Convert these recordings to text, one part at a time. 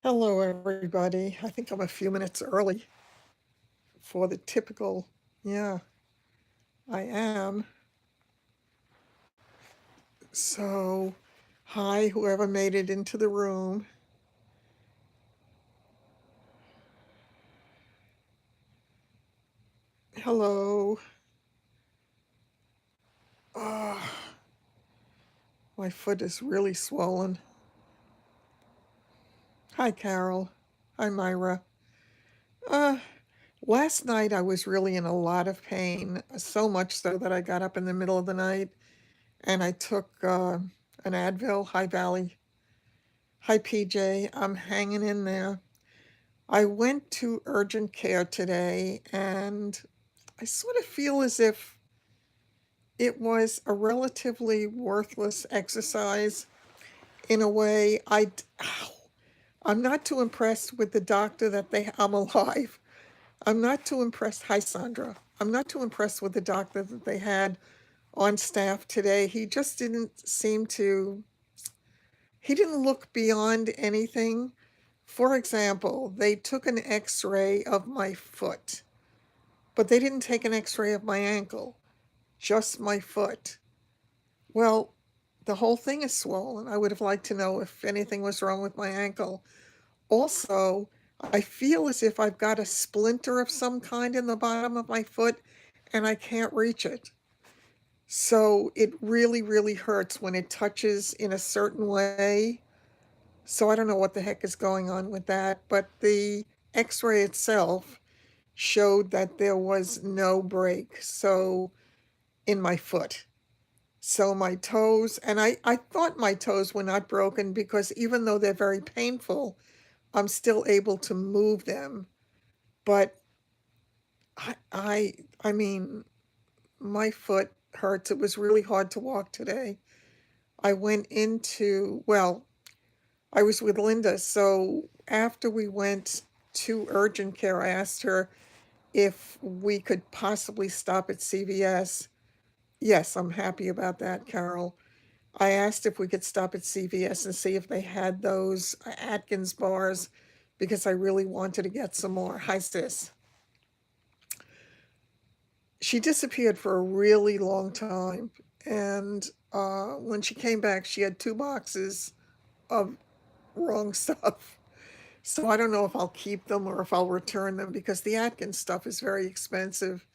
Hello, everybody. I think I'm a few minutes early for the typical. Yeah, I am. So, hi, whoever made it into the room. Hello. Ah, my foot is really swollen. Hi, Carol. Hi, Myra. Uh, Last night I was really in a lot of pain, so much so that I got up in the middle of the night and I took an Advil, High Valley. Hi, PJ. I'm hanging in there. I went to urgent care today and I sort of feel as if it was a relatively worthless exercise in a way. Ow, I'm not too impressed with the doctor I'm alive. I'm not too impressed. Hi, Sandra. I'm not too impressed with the doctor that they had on staff today. He just didn't seem to, he didn't look beyond anything. For example, they took an x-ray of my foot, but they didn't take an x-ray of my ankle, just my foot. Well, the whole thing is swollen. I would have liked to know if anything was wrong with my ankle. Also, I feel as if I've got a splinter of some kind in the bottom of my foot and I can't reach it. So it really, really hurts when it touches in a certain way. So I don't know what the heck is going on with that, but the x-ray itself showed that there was no break in my foot. So my toes, and I thought my toes were not broken because even though they're very painful, I'm still able to move them. But I, I, I mean, my foot hurts. It was really hard to walk today. I went into, well, I was with Linda. So after we went to urgent care, I asked her if we could possibly stop at CVS. Yes, I'm happy about that, Carol. I asked if we could stop at CVS and see if they had those Atkins bars because I really wanted to get some more. Hi, sis. She disappeared for a really long time. And when she came back, she had 2 boxes of wrong stuff. So I don't know if I'll keep them or if I'll return them because the Atkins stuff is very expensive.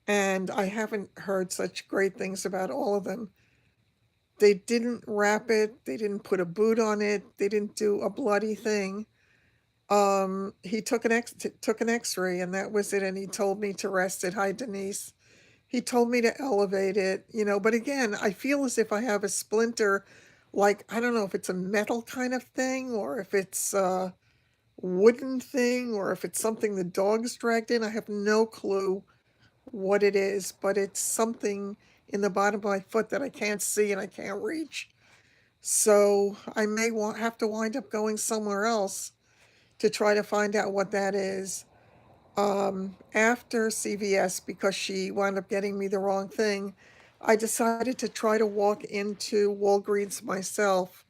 And I haven't heard such great things about all of them. They didn't wrap it, they didn't put a boot on it, they didn't do a bloody thing. He took an X-ray and that was it, and he told me to rest it. Hi, Denise. He told me to elevate it, but again, I feel as if I have a splinter, like I don't know if it's a metal kind of thing or if it's a wooden thing or if it's something the dogs dragged in. I have no clue what it is, but it's something in the bottom of my foot that I can't see and I can't reach. So I may have to wind up going somewhere else to try to find out what that is. After CVS, because she wound up getting me the wrong thing, I decided to try to walk into Walgreens myself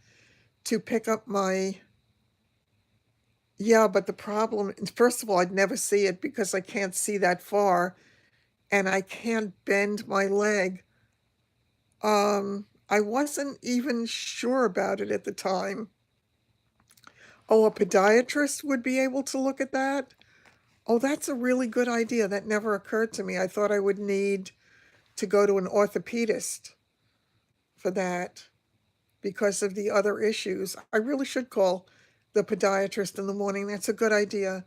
to pick up my. Yeah, but the problem, first of all, I'd never see it because I can't see that far and I can't bend my leg. I wasn't even sure about it at the time. Oh, a podiatrist would be able to look at that? Oh, that's a really good idea. That never occurred to me. I thought I would need to go to an orthopedist for that because of the other issues. I really should call the podiatrist in the morning. That's a good idea.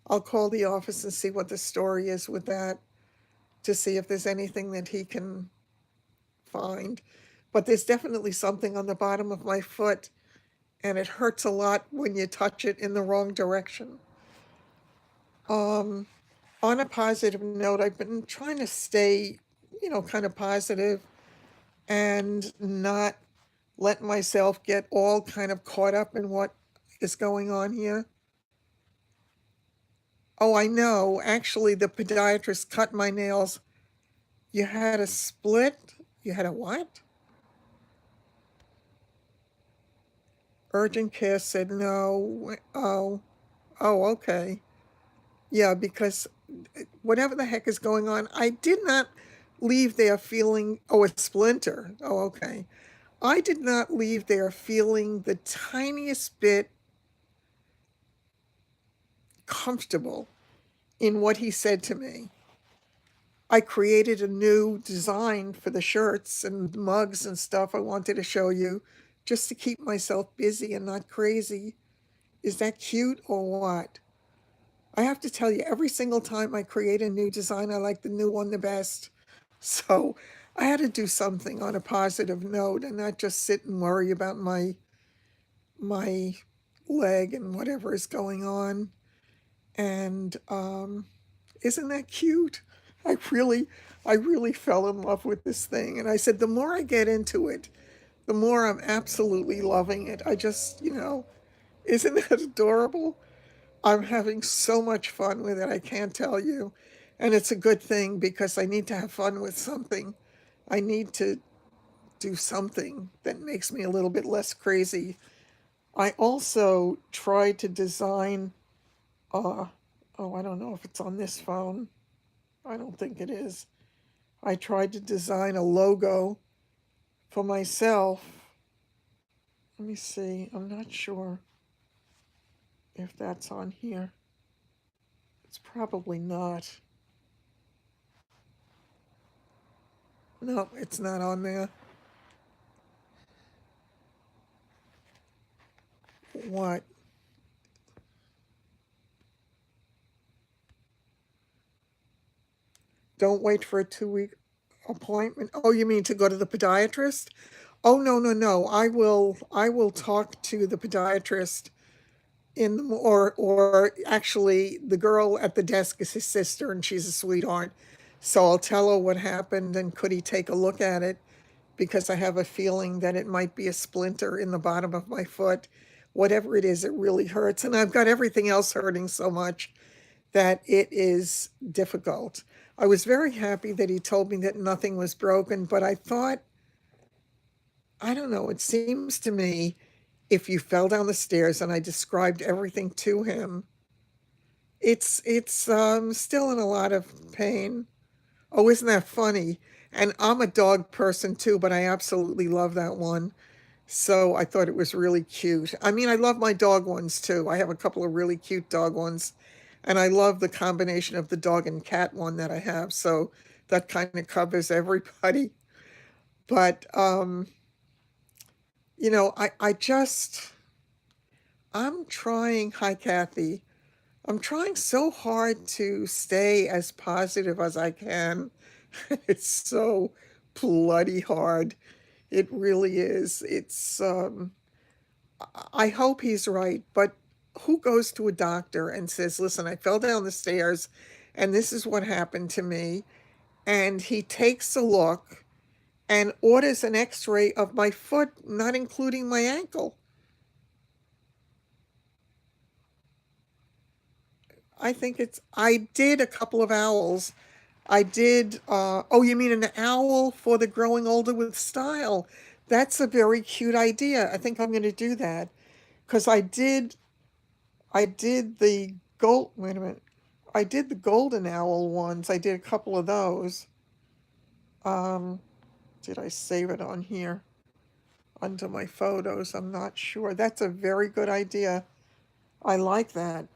I'll call the office and see what the story is with that to see if there's anything that he can find. But there's definitely something on the bottom of my foot, and it hurts a lot when you touch it in the wrong direction. Um, on a positive note, I've been trying to stay, kind of positive and not let myself get all kind of caught up in what is going on here. Oh, I know. Actually, the podiatrist cut my nails. You had a split? You had a what? Urgent care said no. Oh, okay. Yeah, because whatever the heck is going on, I did not leave there feeling, oh, a splinter. Oh, okay. I did not leave there feeling the tiniest bit comfortable in what he said to me. I created a new design for the shirts and mugs and stuff I wanted to show you just to keep myself busy and not crazy. Is that cute or what? I have to tell you, every single time I create a new design, I like the new one the best. So I had to do something on a positive note and not just sit and worry about my leg and whatever is going on. And isn't that cute? I really, I really fell in love with this thing. And I said, the more I get into it, the more I'm absolutely loving it. I just, isn't that adorable? I'm having so much fun with it, I can't tell you. And it's a good thing because I need to have fun with something. I need to do something that makes me a little bit less crazy. I also tried to design, uh, oh, I don't know if it's on this phone. I don't think it is. I tried to design a logo for myself. Let me see. I'm not sure if that's on here. It's probably not. No, it's not on there. What? Don't wait for a 2 week appointment. Oh, you mean to go to the podiatrist? Oh, no, no, no. I will talk to the podiatrist or actually the girl at the desk is his sister and she's a sweetheart. So I'll tell her what happened and could he take a look at it because I have a feeling that it might be a splinter in the bottom of my foot. Whatever it is, it really hurts. And I've got everything else hurting so much that it is difficult. I was very happy that he told me that nothing was broken, but I thought, I don't know, it seems to me if you fell down the stairs and I described everything to him, it's still in a lot of pain. Oh, isn't that funny? And I'm a dog person too, but I absolutely love that one. So I thought it was really cute. I mean, I love my dog ones too. I have a couple of really cute dog ones. And I love the combination of the dog and cat one that I have. So that kind of covers everybody. But I just I'm trying, hi Kathy. I'm trying so hard to stay as positive as I can. It's so bloody hard. It really is. I hope he's right, but who goes to a doctor and says, listen, I fell down the stairs and this is what happened to me? And he takes a look and orders an x ray of my foot, not including my ankle. I did a couple of owls. I did, oh, you mean an owl for the Growing Older with Style? That's a very cute idea. I think I'm going to do that because I did the wait a minute. I did the golden owl ones. I did a couple of those. Um, did I save it on here under my photos? I'm not sure. That's a very good idea. I like that.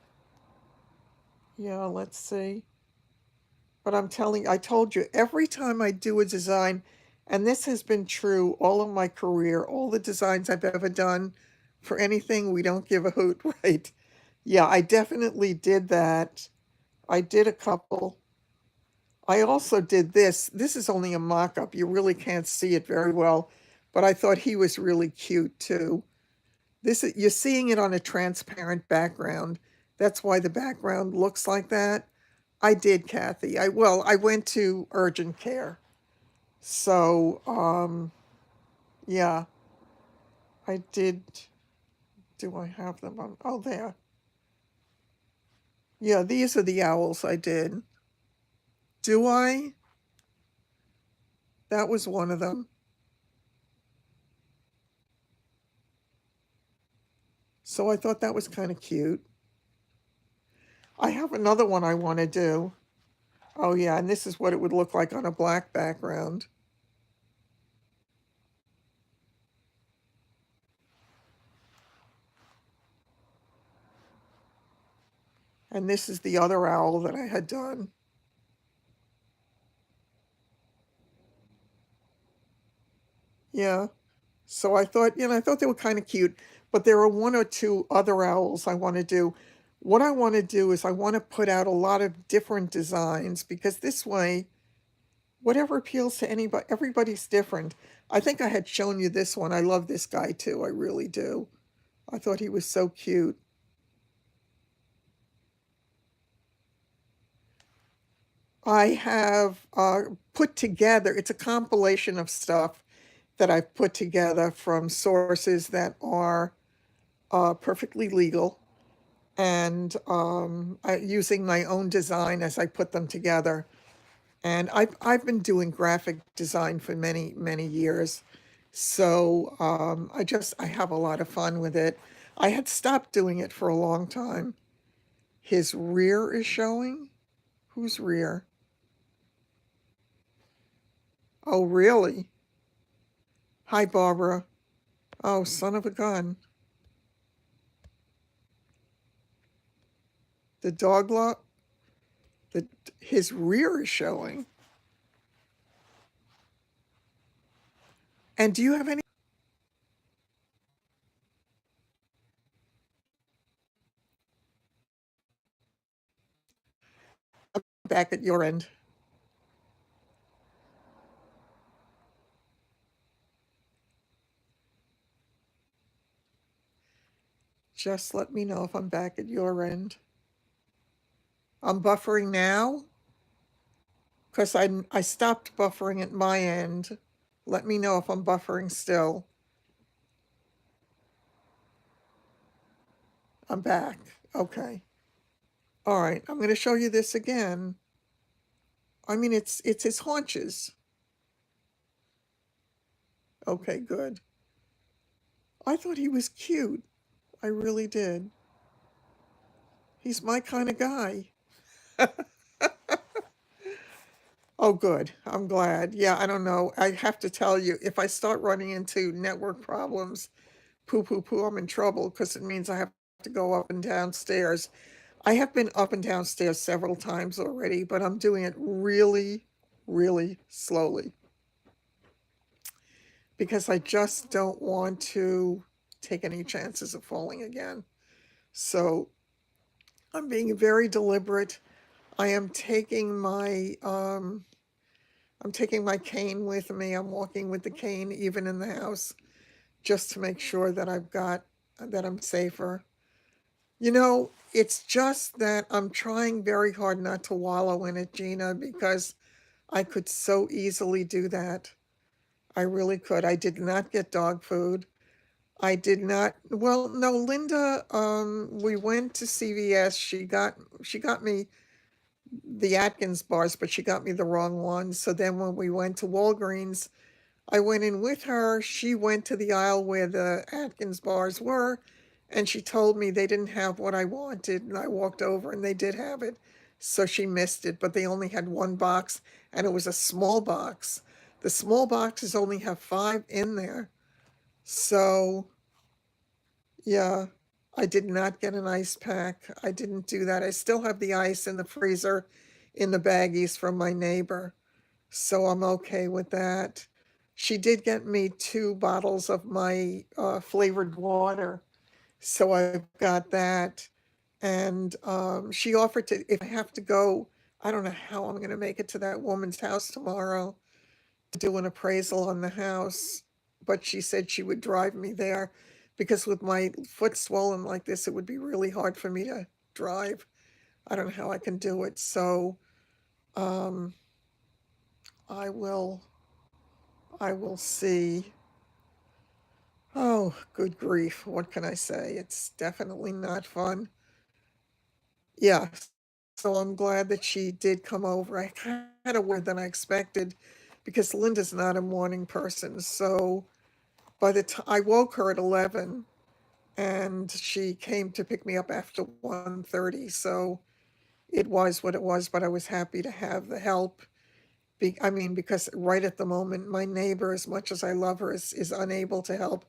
Yeah, let's see. But I told you, every time I do a design, and this has been true all of my career, all the designs I've ever done for anything, we don't give a hoot, right? Yeah, I definitely did that. I did a couple. I also did this. This is only a mock-up. You really can't see it very well, but I thought he was really cute too. You're seeing it on a transparent background. That's why the background looks like that. I did, Kathy. I went to urgent care. So, yeah, I did. Do I have them on? Oh, there. Yeah, these are the owls I did. Do I? That was one of them. So I thought that was kind of cute. I have another one I want to do. Oh yeah, and this is what it would look like on a black background. And this is the other owl that I had done. Yeah. So I thought, I thought they were kind of cute, but there are one or two other owls I want to do. What I want to do is I want to put out a lot of different designs because this way, whatever appeals to anybody, everybody's different. I think I had shown you this one. I love this guy too. I really do. I thought he was so cute. I have put together, it's a compilation of stuff that I've put together from sources that are perfectly legal and using my own design as I put them together. And I've been doing graphic design for many, many years. So I have a lot of fun with it. I had stopped doing it for a long time. His rear is showing. Whose rear? Oh, really? Hi, Barbara. Oh, son of a gun. The dog lot, the his rear is showing. And do you have any back at your end? Just let me know if I'm back at your end. I'm buffering now because I stopped buffering at my end. Let me know if I'm buffering still. I'm back. Okay. All right. I'm going to show you this again. I mean, it's his haunches. Okay, good. I thought he was cute. I really did. He's my kind of guy. Oh, good. I'm glad. Yeah, I don't know. I have to tell you, if I start running into network problems, poo poo poo, I'm in trouble because it means I have to go up and downstairs. I have been up and downstairs several times already, but I'm doing it really, really slowly because I just don't want to take any chances of falling again. So I'm being very deliberate. I am I'm taking my cane with me. I'm walking with the cane even in the house just to make sure that that I'm safer. It's just that I'm trying very hard not to wallow in it, Gina, because I could so easily do that. I really could. I did not get dog food. I did not. Well, no, Linda, we went to CVS. She got me the Atkins bars, but she got me the wrong ones. So then when we went to Walgreens, I went in with her. She went to the aisle where the Atkins bars were, and she told me they didn't have what I wanted. And I walked over and they did have it. So she missed it, but they only had one box, and it was a small box. The small boxes only have five in there. So, yeah, I did not get an ice pack. I didn't do that. I still have the ice in the freezer in the baggies from my neighbor. So I'm okay with that. She did get me two bottles of my flavored water, so I've got that. And she offered to, if I have to go, I don't know how I'm going to make it to that woman's house tomorrow to do an appraisal on the house, but she said she would drive me there because with my foot swollen like this, it would be really hard for me to drive. I don't know how I can do it. So um, I will I will see. Oh, good grief. What can I say? It's definitely not fun. Yeah. So I'm glad that she did come over. I kind of more than I expected because Linda's not a morning person. So by the time I woke her at 11 and she came to pick me up after 1:30, so it was what it was, but I was happy to have the help. I mean, because right at the moment, my neighbor, as much as I love her, is unable to help.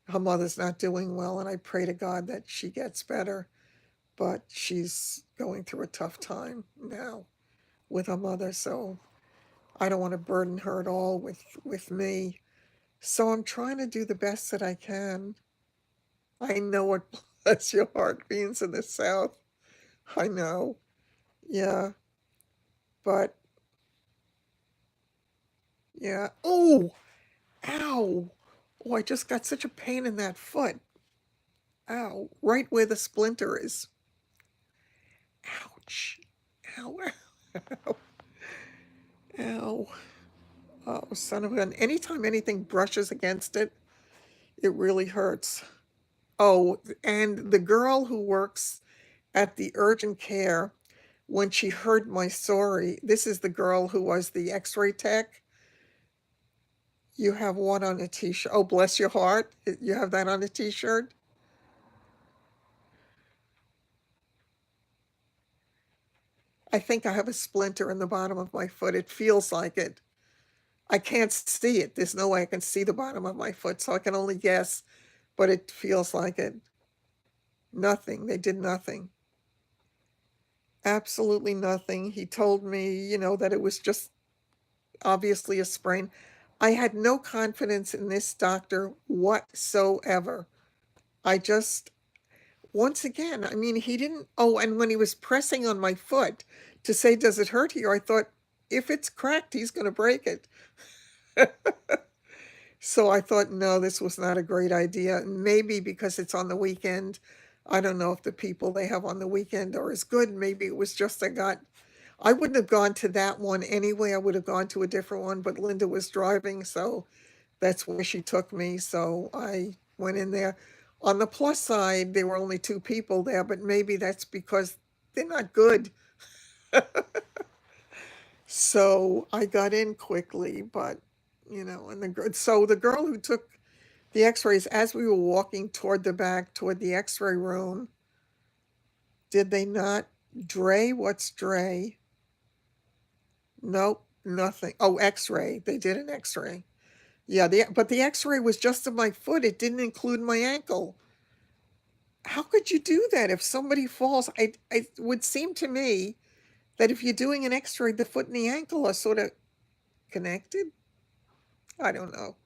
Her mother's not doing well, and I pray to God that she gets better. But she's going through a tough time now with her mother, so I don't want to burden her at all with me. So I'm trying to do the best that I can. I know what bless your heart means in the South. I know. Yeah, but yeah. Oh, ow. Oh, I just got such a pain in that foot. Ow, right where the splinter is. Ouch. Ow, ow, ow. Oh, son of a gun. Anytime anything brushes against it, it really hurts. Oh, and the girl who works at the urgent care, when she heard my story, this is the girl who was the x-ray tech. You have one on a t-shirt. Oh, bless your heart. You have that on a t-shirt? I think I have a splinter in the bottom of my foot. It feels like it. I can't see it. There's no way I can see the bottom of my foot, so I can only guess, but it feels like it. Nothing. They did nothing. Absolutely nothing. He told me, that it was just obviously a sprain. I had no confidence in this doctor whatsoever. I just, once again, I mean, he didn't, oh, and when he was pressing on my foot to say, does it hurt here? I thought, if it's cracked, he's going to break it. So I thought, no, this was not a great idea. Maybe because it's on the weekend. I don't know if the people they have on the weekend are as good. Maybe it was just I wouldn't have gone to that one anyway. I would have gone to a different one, but Linda was driving, so that's where she took me. So I went in there. On the plus side, there were only two people there, but maybe that's because they're not good. So I got in quickly, but and the girl who took the x-rays, as we were walking toward the back, toward the x-ray room, did they not Dre? What's Dre? Nope, nothing. Oh, x-ray. They did an x-ray. Yeah, but the x-ray was just of my foot. It didn't include my ankle. How could you do that if somebody falls? It would seem to me that if you're doing an x-ray, the foot and the ankle are sort of connected. I don't know.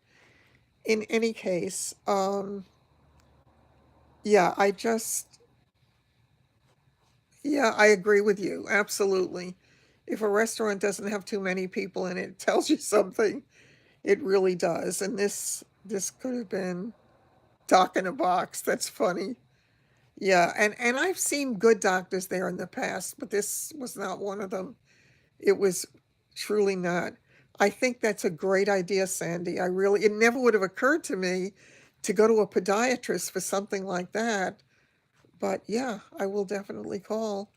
In any case, yeah, yeah, I agree with you. Absolutely. If a restaurant doesn't have too many people in it, it tells you something. It really does. And this could have been Doc in a box. That's funny. Yeah, and I've seen good doctors there in the past, but this was not one of them. It was truly not. I think that's a great idea, Sandy. It never would have occurred to me to go to a podiatrist for something like that. But yeah, I will definitely call.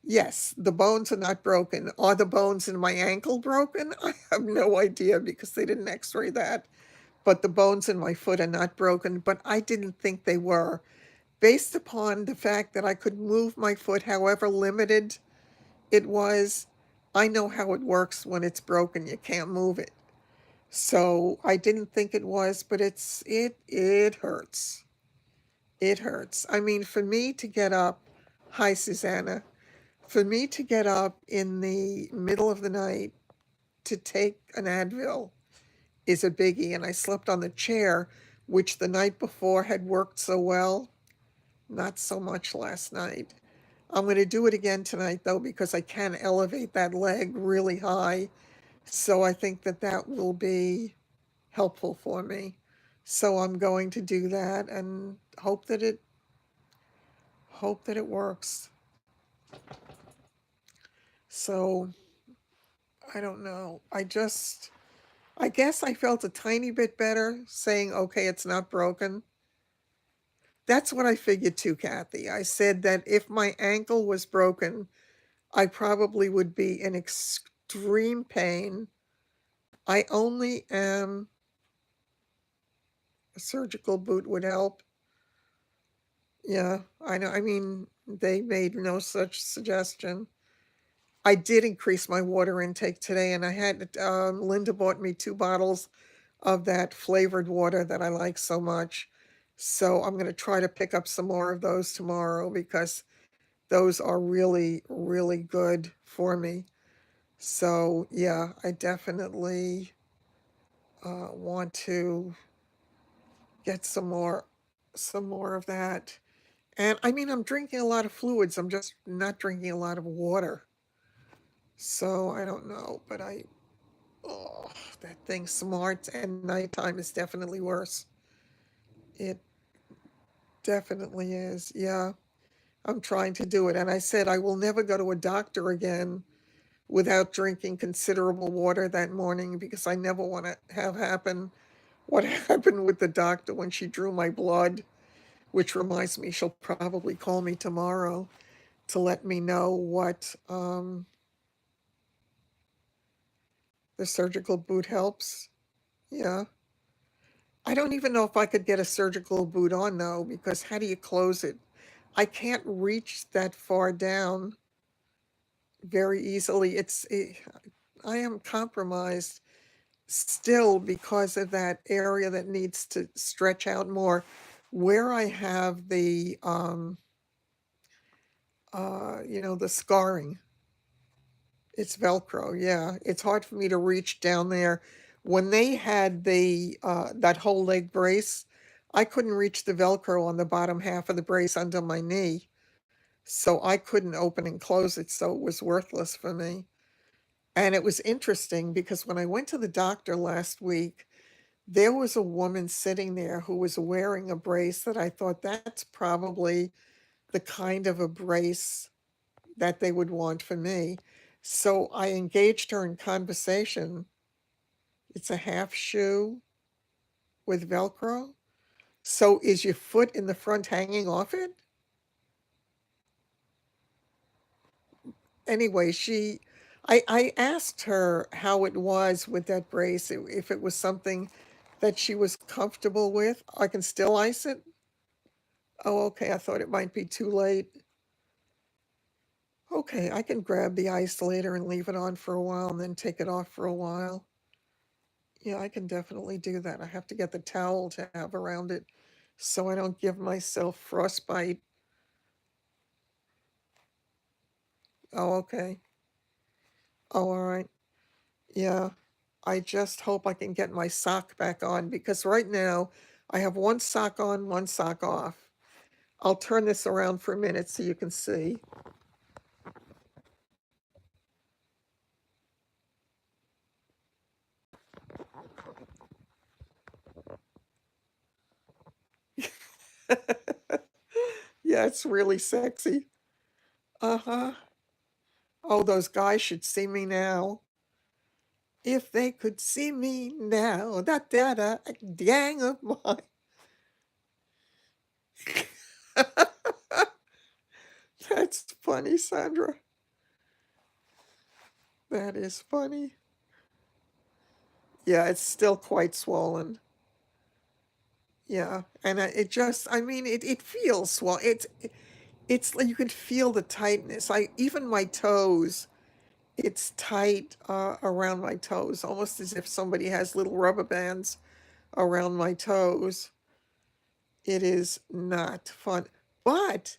Yes, the bones are not broken. Are the bones in my ankle broken? I have no idea because they didn't x-ray that. But the bones in my foot are not broken, but I didn't think they were. Based upon the fact that I could move my foot however limited it was, I know how it works when it's broken. You can't move it. So I didn't think it was, but it hurts. It hurts. I mean, for me to get up, hi Susanna, for me to get up in the middle of the night to take an Advil is a biggie. And I slept on the chair, which the night before had worked so well. Not so much last night. I'm going to do it again tonight, though, because I can elevate that leg really high. So I think that that will be helpful for me. So I'm going to do that and hope that it works. So I don't know. I guess I felt a tiny bit better saying, okay, it's not broken. That's what I figured too, Kathy. I said that if my ankle was broken, I probably would be in extreme pain. I only am, a surgical boot would help. Yeah, I know. I mean, they made no such suggestion. I did increase my water intake today, and I had Linda bought me 2 bottles of that flavored water that I like so much. So I'm gonna try to pick up some more of those tomorrow because those are really, really good for me. So, yeah, I definitely, want to get some more of that. And, I mean, I'm drinking a lot of fluids, I'm just not drinking a lot of water. So, I don't know, but oh, that thing smart at nighttime is definitely worse. It definitely is, yeah. I'm trying to do it, and I said I will never go to a doctor again without drinking considerable water that morning because I never wanna have happen what happened with the doctor when she drew my blood, which reminds me she'll probably call me tomorrow to let me know what, the surgical boot helps. Yeah. I don't even know if I could get a surgical boot on though, because how do you close it? I can't reach that far down very easily. I am compromised still because of that area that needs to stretch out more. Where I have the scarring, it's Velcro, yeah. It's hard for me to reach down there. When they had that whole leg brace, I couldn't reach the Velcro on the bottom half of the brace under my knee, so I couldn't open and close it, so it was worthless for me. And it was interesting because when I went to the doctor last week, there was a woman sitting there who was wearing a brace that I thought that's probably the kind of a brace that they would want for me. So I engaged her in conversation. It's a half shoe with Velcro. So is your foot in the front hanging off it? Anyway, I asked her how it was with that brace, if it was something that she was comfortable with. I can still ice it? Oh, okay, I thought it might be too late. Okay, I can grab the ice later and leave it on for a while and then take it off for a while. Yeah, I can definitely do that. I have to get the towel to have around it so I don't give myself frostbite. Oh, okay. Oh, all right. Yeah. I just hope I can get my sock back on because right now I have one sock on, one sock off. I'll turn this around for a minute so you can see. Yeah, it's really sexy. Uh-huh. Oh, those guys should see me now. If they could see me now, da da da, a gang of mine. That's funny, Sandra. That is funny. Yeah, it's still quite swollen. Yeah, and I mean, it feels swollen. It's like you can feel the tightness. Even my toes, it's tight around my toes, almost as if somebody has little rubber bands around my toes. It is not fun, but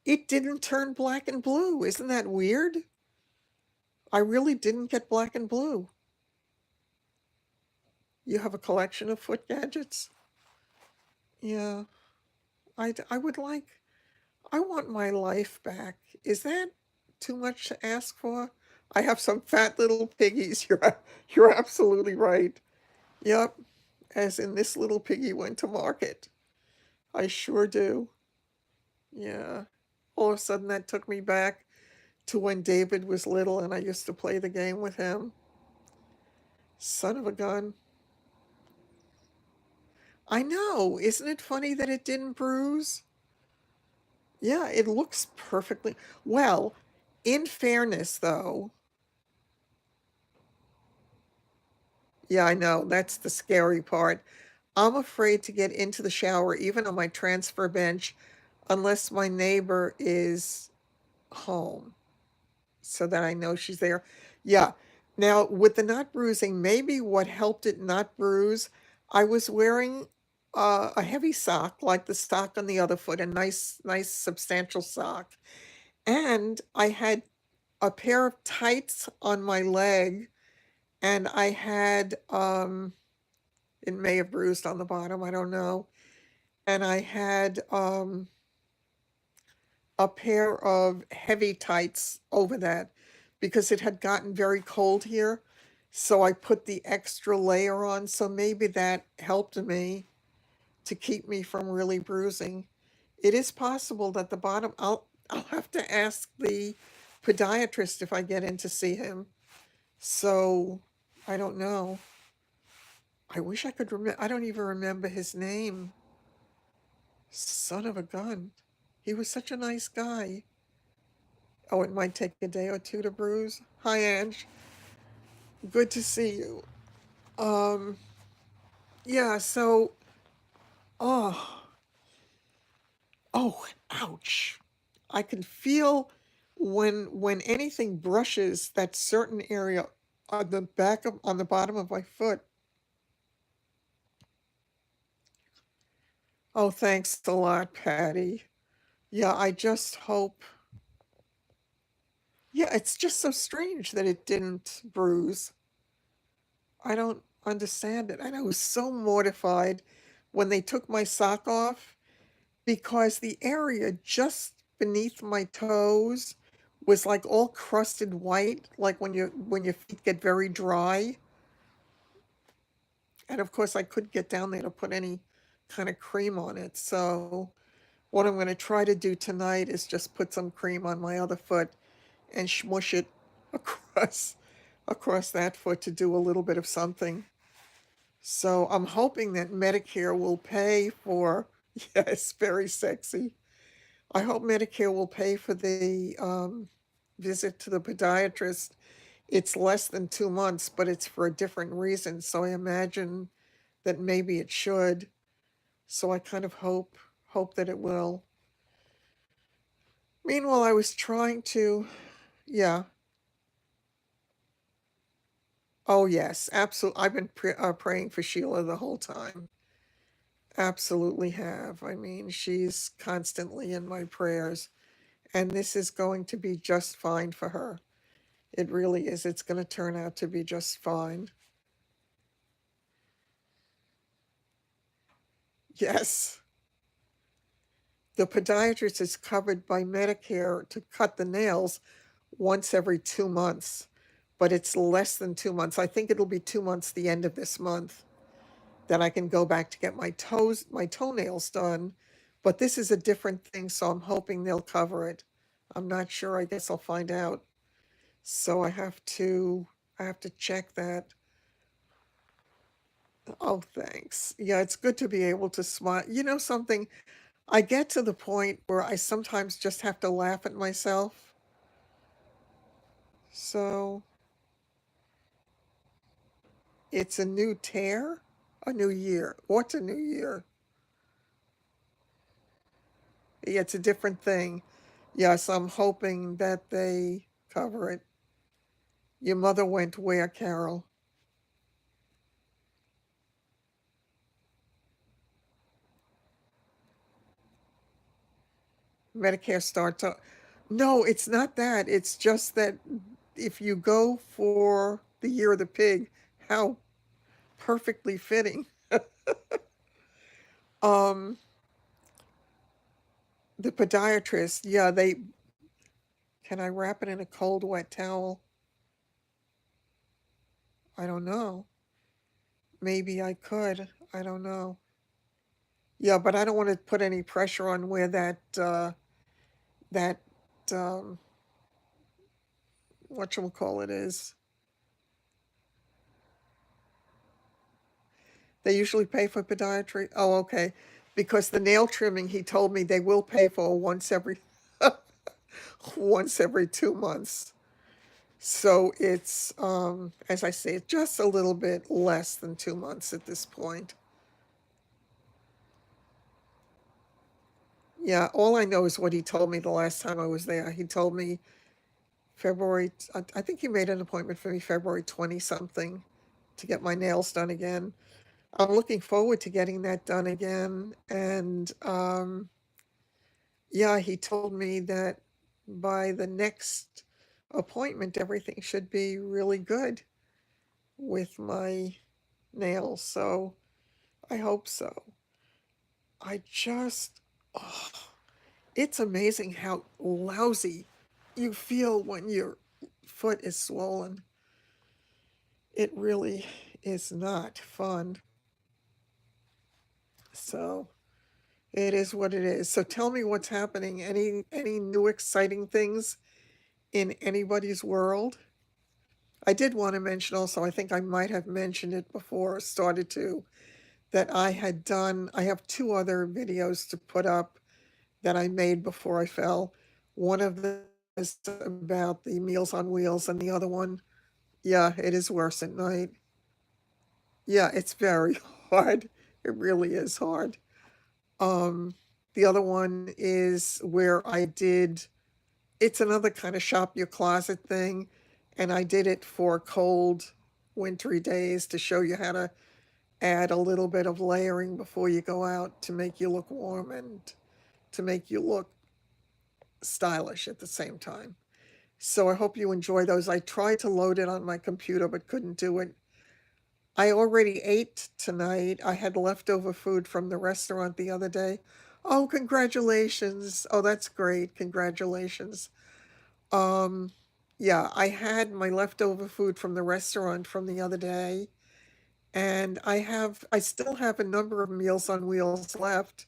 it didn't turn black and blue. Isn't that weird? I really didn't get black and blue. You have a collection of foot gadgets? Yeah, I would like, I want my life back. Is that too much to ask for? I have some fat little piggies. You're absolutely right. Yep, as in this little piggy went to market. I sure do. Yeah. All of a sudden that took me back to when David was little and I used to play the game with him. Son of a gun. I know. Isn't it funny that it didn't bruise? Yeah, it looks perfectly well. In fairness, though, yeah, I know, that's the scary part. I'm afraid to get into the shower, even on my transfer bench. unless my neighbor is home so that I know she's there. Yeah. Now, with the not bruising, maybe what helped it not bruise, I was wearing a heavy sock, like the sock on the other foot, a nice, substantial sock. And I had a pair of tights on my leg, and I had, it may have bruised on the bottom, I don't know. And I had a pair of heavy tights over that because it had gotten very cold here. So I put the extra layer on. So maybe that helped me to keep me from really bruising. It is possible that the bottom, I'll have to ask the podiatrist if I get in to see him. So I don't know. I wish I could remember. I don't even remember his name. Son of a gun. He was such a nice guy. Oh, it might take a day or two to bruise. Hi, Ange. Good to see you. Um, yeah, so, oh, oh, ouch. I can feel when anything brushes that certain area on the bottom of my foot. Oh, thanks a lot, Patty. Yeah, I just hope. Yeah, it's just so strange that it didn't bruise. I don't understand it. And I was so mortified when they took my sock off because the area just beneath my toes was like all crusted white, like when your feet get very dry. And of course I couldn't get down there to put any kind of cream on it. So what I'm going to try to do tonight is just put some cream on my other foot and smush it across across that foot to do a little bit of something. So I'm hoping that Medicare will pay for, yes, very sexy. I hope Medicare will pay for the visit to the podiatrist. It's less than 2 months, but it's for a different reason. So I imagine that maybe it should. So I kind of hope that it will. Meanwhile, I was trying to, yeah. Oh yes, absolutely. I've been praying for Sheila the whole time. Absolutely have. I mean, she's constantly in my prayers, and this is going to be just fine for her. It really is. It's going to turn out to be just fine. Yes. The podiatrist is covered by Medicare to cut the nails once every 2 months, but it's less than 2 months. I think it'll be 2 months the end of this month that I can go back to get my toenails done. But this is a different thing, so I'm hoping they'll cover it. I'm not sure. I guess I'll find out. So I have to check that. Oh, thanks. Yeah, it's good to be able to smile. You know something? I get to the point where I sometimes just have to laugh at myself. So it's a new tear, a new year. What's a new year? Yeah, it's a different thing. Yes, I'm hoping that they cover it. Your mother went where, Carol? Medicare starts. No, it's not that. It's just that if you go for the year of the pig, how perfectly fitting. Um, the podiatrist, yeah, they can I wrap it in a cold, wet towel? I don't know. Maybe I could. I don't know. Yeah, but I don't want to put any pressure on where that um whatchamacallit is. They usually pay for podiatry. Oh, okay. Because the nail trimming, he told me they will pay for once every 2 months. So it's as I say, just a little bit less than 2 months at this point. Yeah, all I know is what he told me the last time I was there. He told me I think he made an appointment for me February 20 something to get my nails done again. I'm looking forward to getting that done again. And yeah, he told me that by the next appointment, everything should be really good with my nails. So I hope so. I just, oh, it's amazing how lousy you feel when your foot is swollen. It really is not fun. So it is what it is. So tell me what's happening. Any new exciting things in anybody's world? I did want to mention also, I think I might have mentioned it before, started to, that I have two other videos to put up that I made before I fell. One of them is about the Meals on Wheels, and the other one, yeah, it is worse at night. Yeah, it's very hard. It really is hard. Um, the other one is where it's another kind of shop your closet thing, and I did it for cold, wintry days to show you how to add a little bit of layering before you go out to make you look warm and to make you look stylish at the same time. So I hope you enjoy those. I tried to load it on my computer but couldn't do it. I already ate tonight. I had leftover food from the restaurant the other day. Oh, congratulations. Oh, that's great. Congratulations. Um, yeah, I had my leftover food from the restaurant from the other day, and I still have a number of Meals on Wheels left.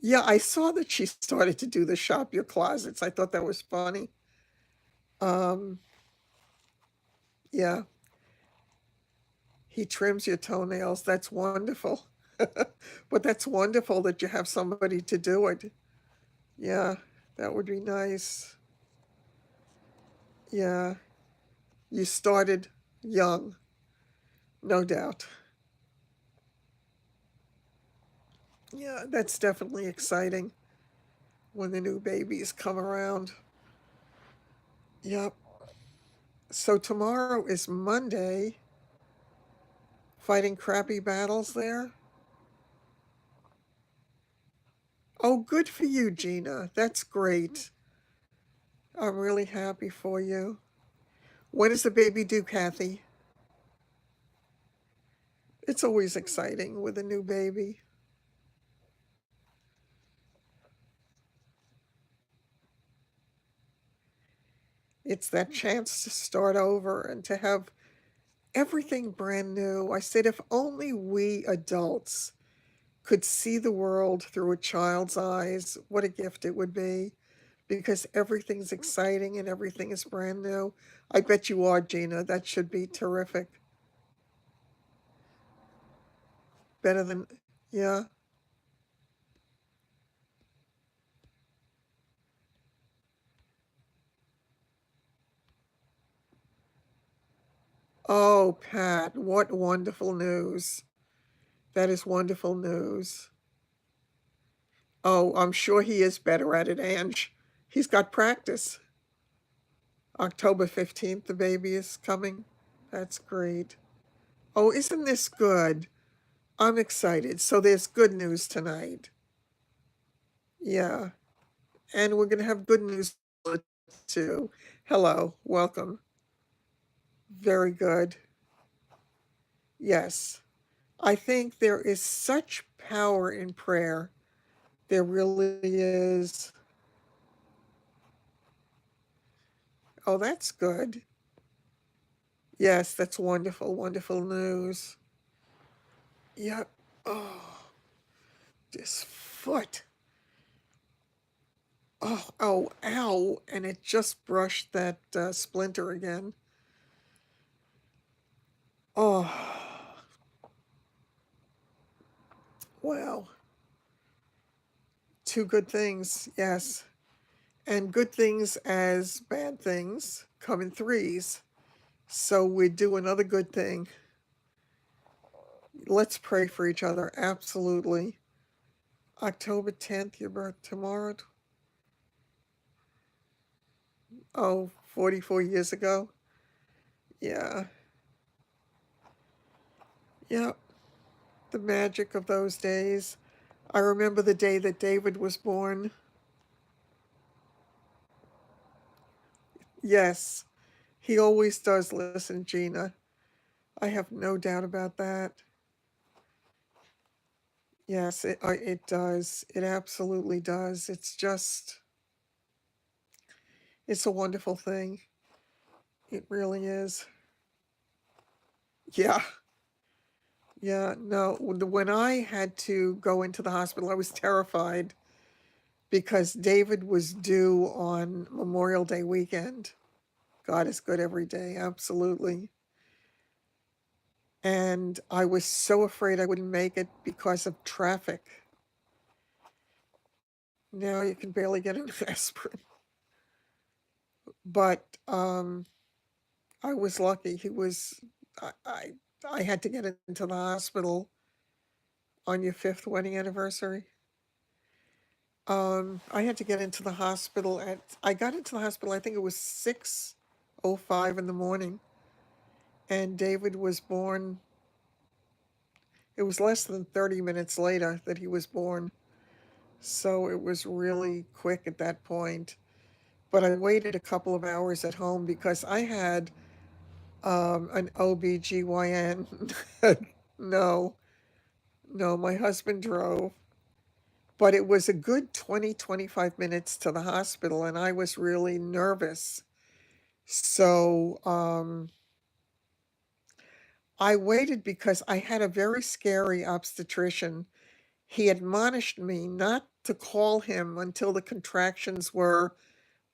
Yeah, I saw that she started to do the shop your closets. I thought that was funny. Um, yeah, he trims your toenails. That's wonderful. But that's wonderful that you have somebody to do it. Yeah, that would be nice. Yeah, you started young, no doubt. Yeah, that's definitely exciting when the new babies come around. Yep. So tomorrow is Monday, fighting crappy battles there. Oh, good for you, Gina. That's great. I'm really happy for you. When is the baby due, Kathy? It's always exciting with a new baby. It's that chance to start over and to have everything brand new. I said, if only we adults could see the world through a child's eyes, what a gift it would be, because everything's exciting and everything is brand new. I bet you are, Gina. That should be terrific. Better than, yeah. Oh, Pat, what wonderful news. That is wonderful news. Oh, I'm sure he is better at it, Ange. He's got practice. October 15th, the baby is coming. That's great. Oh, isn't this good? I'm excited. So there's good news tonight. Yeah. And we're going to have good news too. Hello. Welcome. Very good. Yes. I think there is such power in prayer. There really is. Oh, that's good. Yes, that's wonderful, wonderful news. Yep. Oh, this foot. Oh, oh, ow. And it just brushed that splinter again. Oh, wow. Two good things, yes. And good things as bad things come in threes. So we do another good thing. Let's pray for each other. Absolutely. October 10th, your birth tomorrow. Oh, 44 years ago. Yeah. Yep. The magic of those days. I remember the day that David was born. Yes, he always does listen, Gina. I have no doubt about that. Yes, it does. It absolutely does. It's a wonderful thing. It really is. Yeah, yeah. No, when I had to go into the hospital, I was terrified because David was due on Memorial Day weekend. God is good every day, absolutely. And I was so afraid I wouldn't make it because of traffic. Now you can barely get an aspirin. But I was lucky. I, I, I had to get into the hospital on your fifth wedding anniversary. I had to get into the hospital I got into the hospital, I think it was 6:05 in the morning, and David was born. It was less than 30 minutes later that he was born. So it was really quick at that point. But I waited a couple of hours at home because I had an OBGYN. No, no, my husband drove. But it was a good 20, 25 minutes to the hospital, and I was really nervous. So I waited because I had a very scary obstetrician. He admonished me not to call him until the contractions were,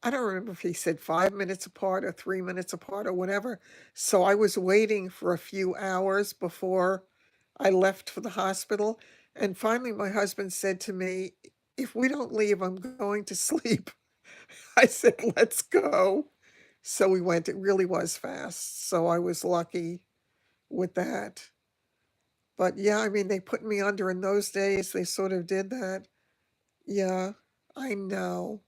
I don't remember if he said 5 minutes apart or 3 minutes apart or whatever. So I was waiting for a few hours before I left for the hospital. And finally, my husband said to me, "If we don't leave, I'm going to sleep." I said, "Let's go." So we went. It really was fast. So I was lucky with that. But yeah, I mean, they put me under in those days. They sort of did that. Yeah, I know.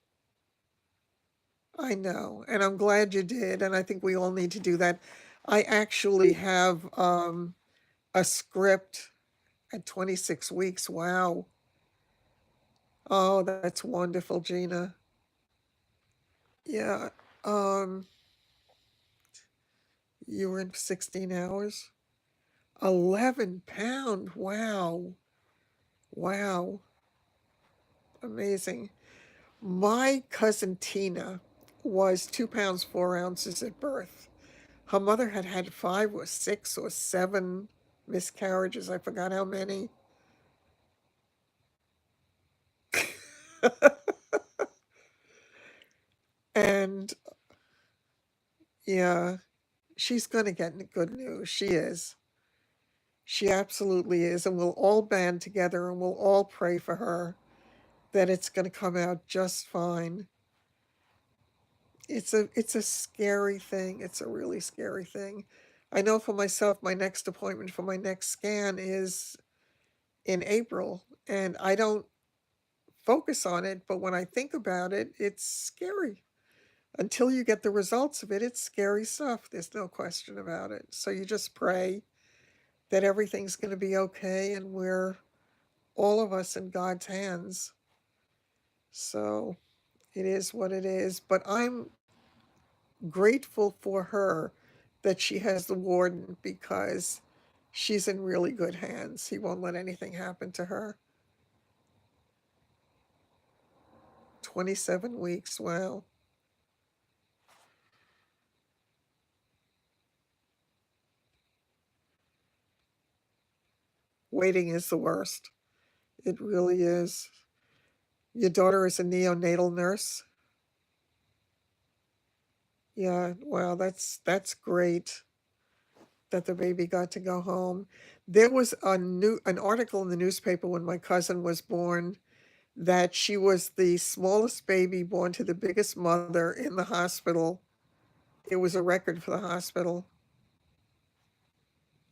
I know, and I'm glad you did, and I think we all need to do that. I actually have a script at 26 weeks. Wow. Oh, that's wonderful, Gina. Yeah. Um, you were in 16 hours. 11 pound. Wow. Wow. Amazing. My cousin Tina was 2 pounds 4 ounces at birth. Her mother had had 5 or 6 or 7 miscarriages. I forgot how many. And yeah, she's going to get good news. She is. She absolutely is. And we'll all band together and we'll all pray for her that it's going to come out just fine. It's a scary thing. It's a really scary thing. I know for myself, my next appointment for my next scan is in April, and I don't focus on it, but when I think about it, it's scary. Until you get the results of it, it's scary stuff. There's no question about it. So you just pray that everything's going to be okay and we're all of us in God's hands. So it is what it is. But I'm grateful for her that she has the warden because she's in really good hands. He won't let anything happen to her. 27 weeks. Wow. Waiting is the worst. It really is. Your daughter is a neonatal nurse. Yeah, wow, that's great that the baby got to go home. There was an article in the newspaper when my cousin was born that she was the smallest baby born to the biggest mother in the hospital. It was a record for the hospital.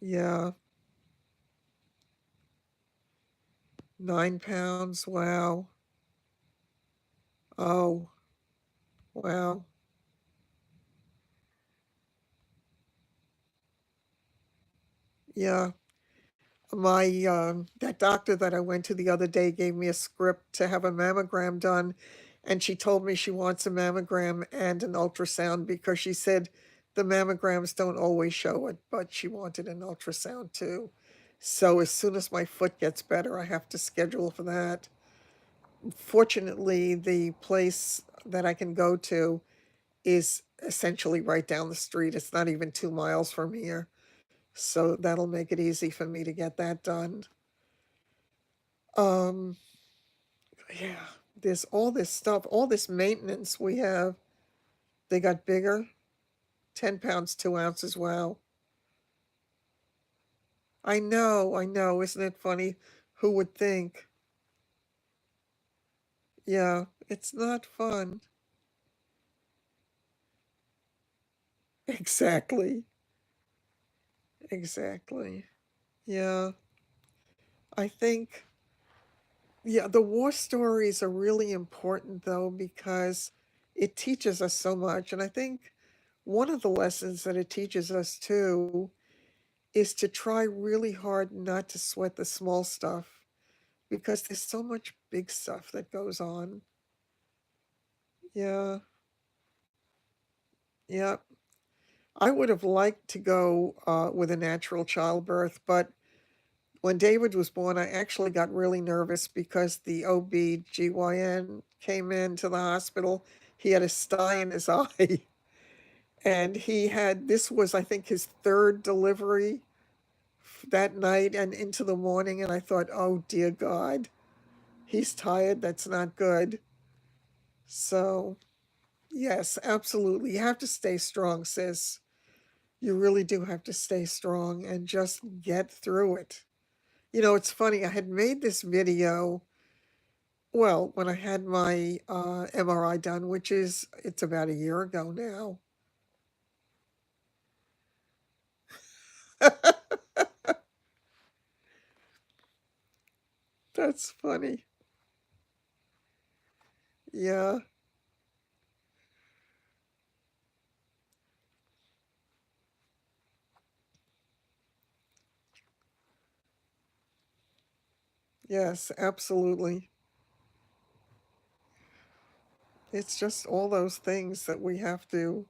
Yeah. 9 pounds. Wow. Oh, wow. Yeah. That doctor that I went to the other day gave me a script to have a mammogram done, and she told me she wants a mammogram and an ultrasound because she said the mammograms don't always show it, but she wanted an ultrasound too. So as soon as my foot gets better, I have to schedule for that. Fortunately, the place that I can go to is essentially right down the street. It's not even 2 miles from here. So that'll make it easy for me to get that done. Um, yeah, there's all this stuff, all this maintenance we have. They got bigger, 10 pounds, 2 ounces. Wow. I know. Isn't it funny? Who would think? Yeah, it's not fun. Exactly. Exactly. Yeah, I think, yeah, the war stories are really important though because it teaches us so much. And I think one of the lessons that it teaches us too is to try really hard not to sweat the small stuff because there's so much big stuff that goes on. Yeah, yeah. I would have liked to go with a natural childbirth, but when David was born, I actually got really nervous because the OB/GYN came into the hospital. He had a sty in his eye, and this was, I think, his third delivery that night and into the morning. And I thought, oh, dear God, he's tired. That's not good. So, yes, absolutely. You have to stay strong, sis. You really do have to stay strong and just get through it. You know, it's funny. I had made this video, well, when I had my MRI done, it's about a year ago now. That's funny. Yeah, yes, absolutely. It's just all those things that we have to.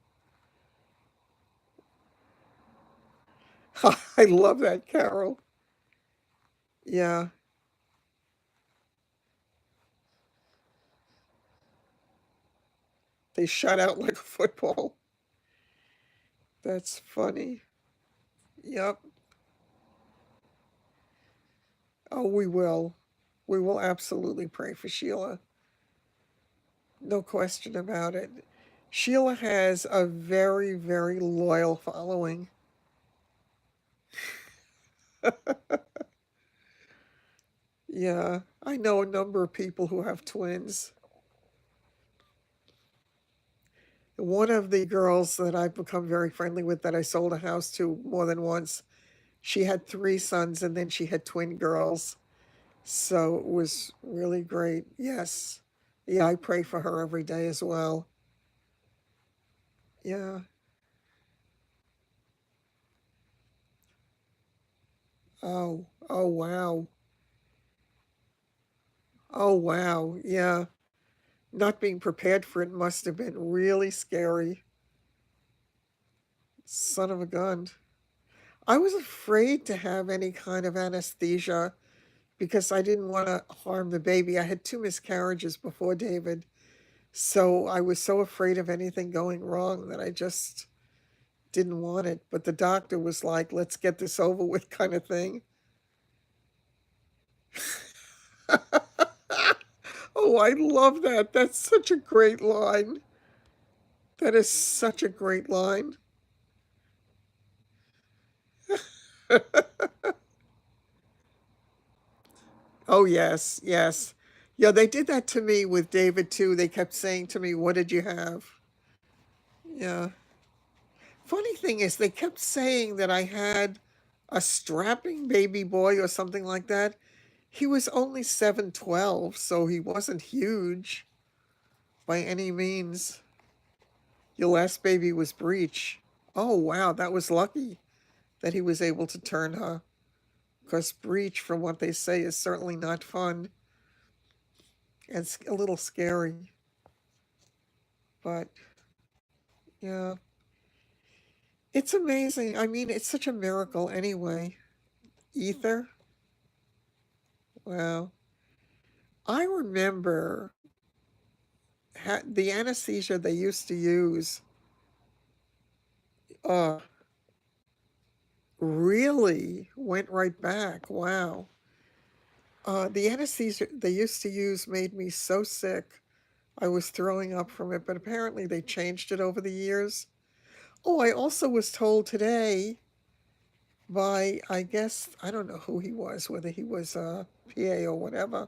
I love that, Carol. Yeah, they shut out like a football. That's funny. Yep. Oh, we will. We will absolutely pray for Sheila. No question about it. Sheila has a very, very loyal following. Yeah, I know a number of people who have twins. One of the girls that I've become very friendly with that I sold a house to more than once, she had 3 sons and then she had twin girls. So it was really great. Yes. Yeah, I pray for her every day as well. Yeah. Oh, oh, wow. Oh, wow. Yeah. Not being prepared for it must have been really scary. Son of a gun. I was afraid to have any kind of anesthesia because I didn't want to harm the baby. I had 2 miscarriages before David. So I was so afraid of anything going wrong that I just didn't want it. But the doctor was like, let's get this over with, kind of thing. Oh, I love that. That's such a great line. That is such a great line. Oh, yes, yes. Yeah, they did that to me with David too. They kept saying to me, what did you have? Yeah. Funny thing is, they kept saying that I had a strapping baby boy or something like that. He was only 7'12", so he wasn't huge by any means. Your last baby was Breach. Oh, wow, that was lucky that he was able to turn her. Because Breach, from what they say, is certainly not fun. And it's a little scary. But, yeah. It's amazing. I mean, it's such a miracle anyway. Ether? Well, I remember the anesthesia they used to use. Uh, really went right back. Wow. The anesthesia they used to use made me so sick. I was throwing up from it, but apparently they changed it over the years. Oh, I also was told today by, I guess, I don't know who he was, whether he was a PA or whatever.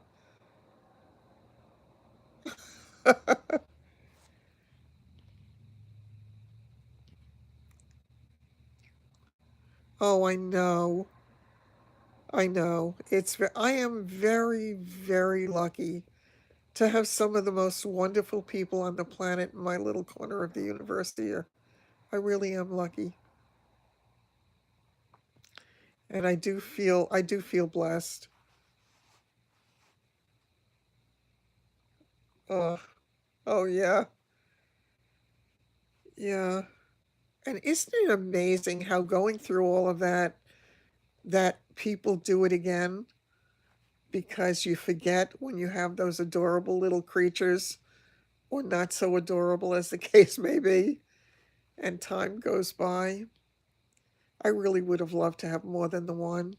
Oh, I know. I know. I am very, very lucky to have some of the most wonderful people on the planet in my little corner of the universe here. I really am lucky. And I do feel blessed. Oh, oh yeah. Yeah. And isn't it amazing how going through all of that, that people do it again because you forget when you have those adorable little creatures, or not so adorable as the case may be, and time goes by. I really would have loved to have more than the one.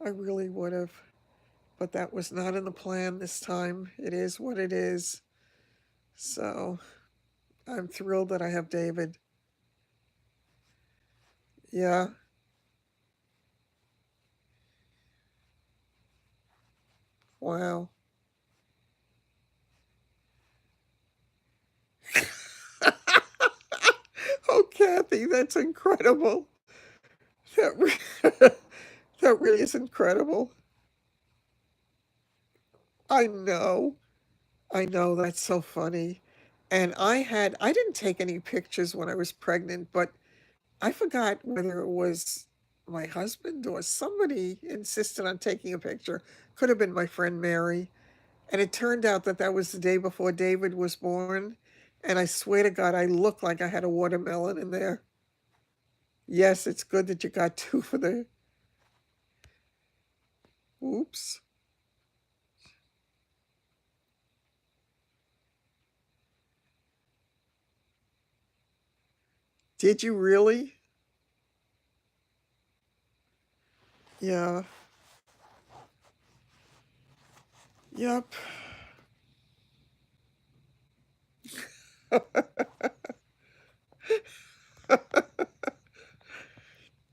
I really would have. But that was not in the plan this time. It is what it is. So I'm thrilled that I have David. Yeah. Wow. Oh, Kathy, that's incredible. That, that really is incredible. I know. I know. That's so funny. And I didn't take any pictures when I was pregnant, but I forgot whether it was my husband or somebody insisted on taking a picture. Could have been my friend Mary. And it turned out that that was the day before David was born. And I swear to God, I looked like I had a watermelon in there. Yes, it's good that you got two for the. Oops. Did you really? Yeah. Yep.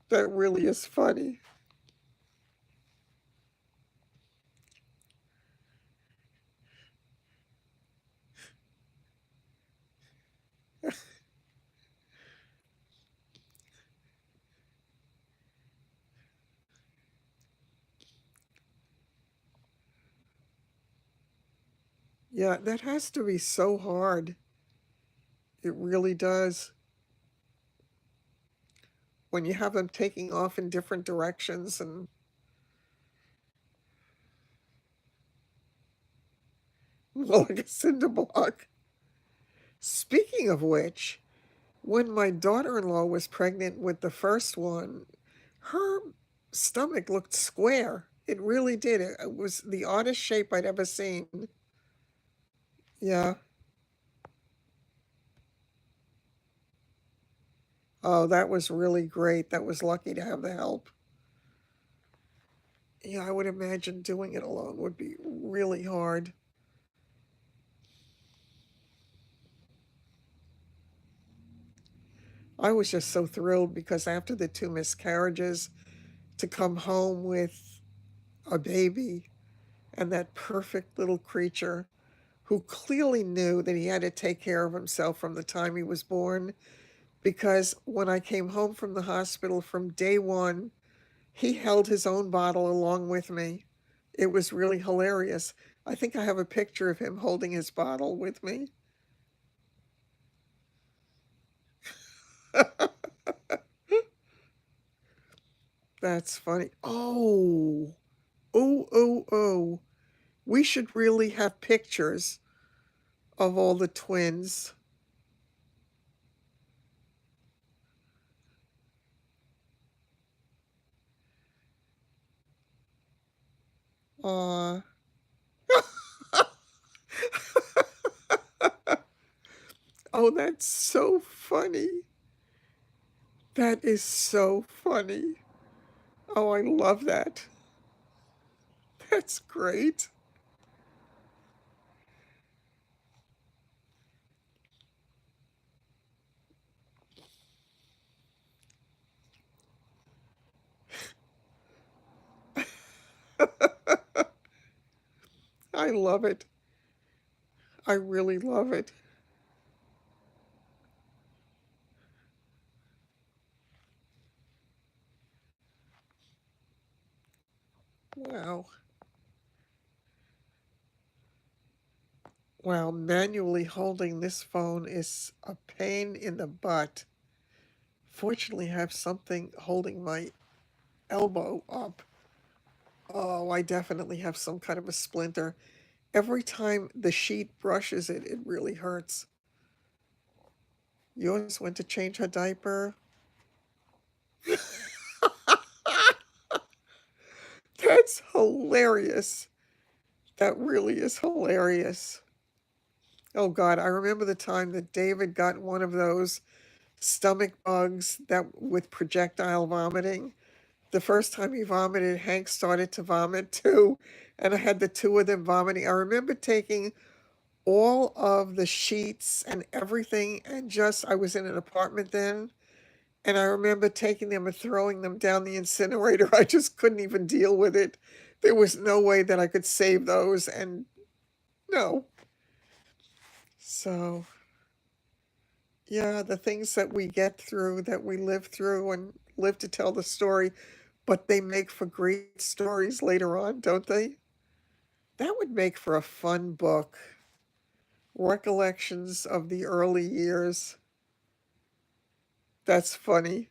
That really is funny. Yeah, that has to be so hard. It really does. When you have them taking off in different directions and well, like a cinder block. Speaking of which, when my daughter-in-law was pregnant with the first one, her stomach looked square. It really did. It was the oddest shape I'd ever seen. Yeah. Oh, that was really great. That was lucky to have the help. Yeah, I would imagine doing it alone would be really hard. I was just so thrilled because after the two miscarriages, to come home with a baby and that perfect little creature who clearly knew that he had to take care of himself from the time he was born. Because when I came home from the hospital from day one, he held his own bottle along with me. It was really hilarious. I think I have a picture of him holding his bottle with me. That's funny. Oh, oh, oh, oh. We should really have pictures of all the twins. Uh, oh, that's so funny. That is so funny. Oh, I love that. That's great. I love it. I really love it. Wow. Wow, manually holding this phone is a pain in the butt. Fortunately, I have something holding my elbow up. Oh, I definitely have some kind of a splinter. Every time the sheet brushes it, it really hurts. Yours went to change her diaper. That's hilarious. That really is hilarious. Oh God, I remember the time that David got one of those stomach bugs that with projectile vomiting. The first time he vomited, Hank started to vomit too, and I had the two of them vomiting. I remember taking all of the sheets and everything, and just I was in an apartment then, and I remember taking them and throwing them down the incinerator. I just couldn't even deal with it. There was no way that I could save those, and no. So, yeah, the things that we get through, that we live through and live to tell the story, but they make for great stories later on, don't they? That would make for a fun book. Recollections of the early years. That's funny.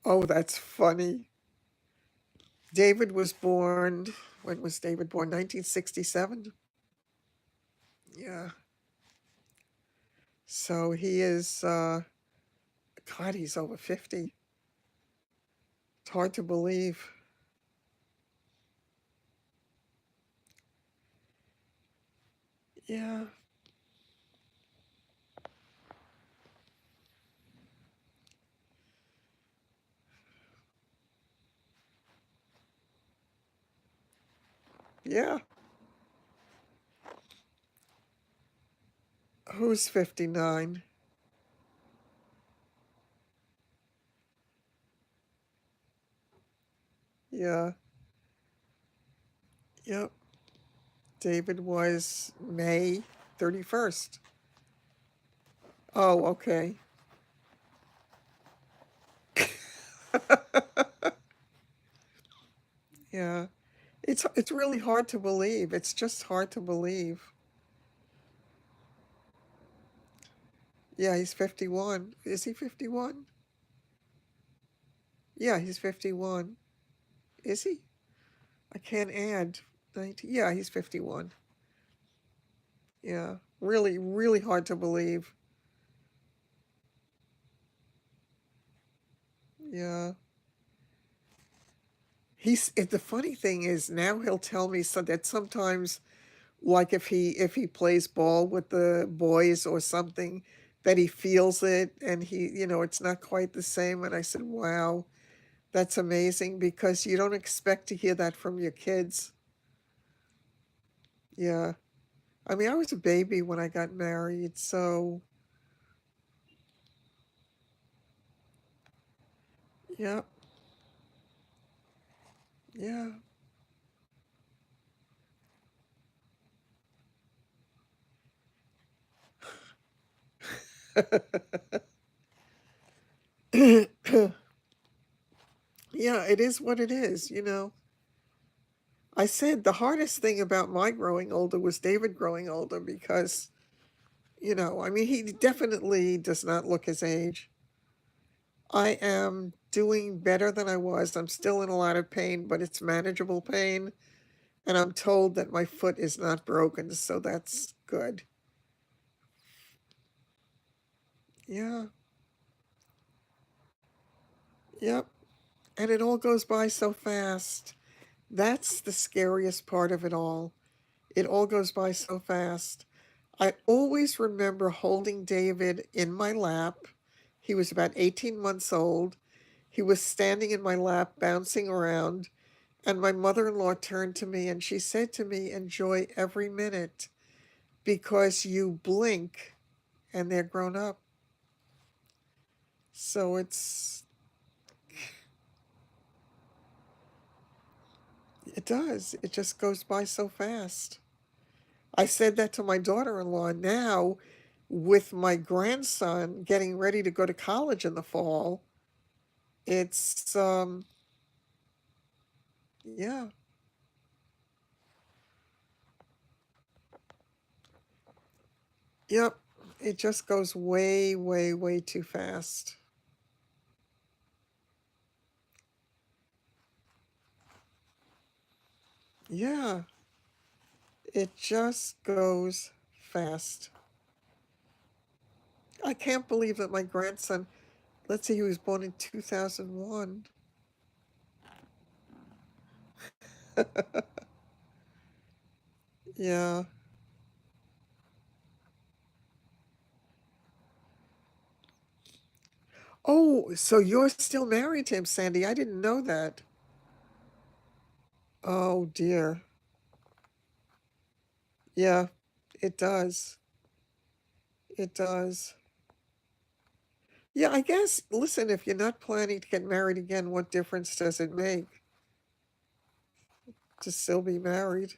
Oh, that's funny. David was born, when was David born? 1967? Yeah. So he is, God, he's over 50. It's hard to believe. Yeah. Yeah. Who's 59? Yeah. Yep. David was May 31st. Oh, okay. Yeah. It's really hard to believe. It's just hard to believe. Yeah, he's 51. Is he 51? Yeah, he's 51. Is he? I can't add 19. Yeah, he's 51. Yeah. Really, really hard to believe. Yeah. The funny thing is now he'll tell me so that sometimes like if he plays ball with the boys or something that he feels it and it's not quite the same, and I said, "Wow, that's amazing because you don't expect to hear that from your kids." Yeah. I mean, I was a baby when I got married, so yeah. Yeah. Yeah, Yeah, it is what it is, you know. I said the hardest thing about my growing older was David growing older because, you know, I mean, he definitely does not look his age. I am doing better than I was. I'm still in a lot of pain, but it's manageable pain. And I'm told that my foot is not broken, so that's good. Yeah, yep. And it all goes by so fast. That's the scariest part of it all. It all goes by so fast. I always remember holding David in my lap. He was about 18 months old. He was standing in my lap, bouncing around. And my mother in law turned to me and she said to me, enjoy every minute because you blink and they're grown up. So it does. It just goes by so fast. I said that to my daughter in law. Now, with my grandson getting ready to go to college in the fall, it's, yeah, yep. It just goes way, way, way too fast. Yeah, it just goes fast. I can't believe that my grandson, let's see, he was born in 2001. Yeah. Oh, so you're still married to him, Sandy. I didn't know that. Oh dear. Yeah, it does. It does. Yeah, I guess, listen, if you're not planning to get married again, what difference does it make to still be married?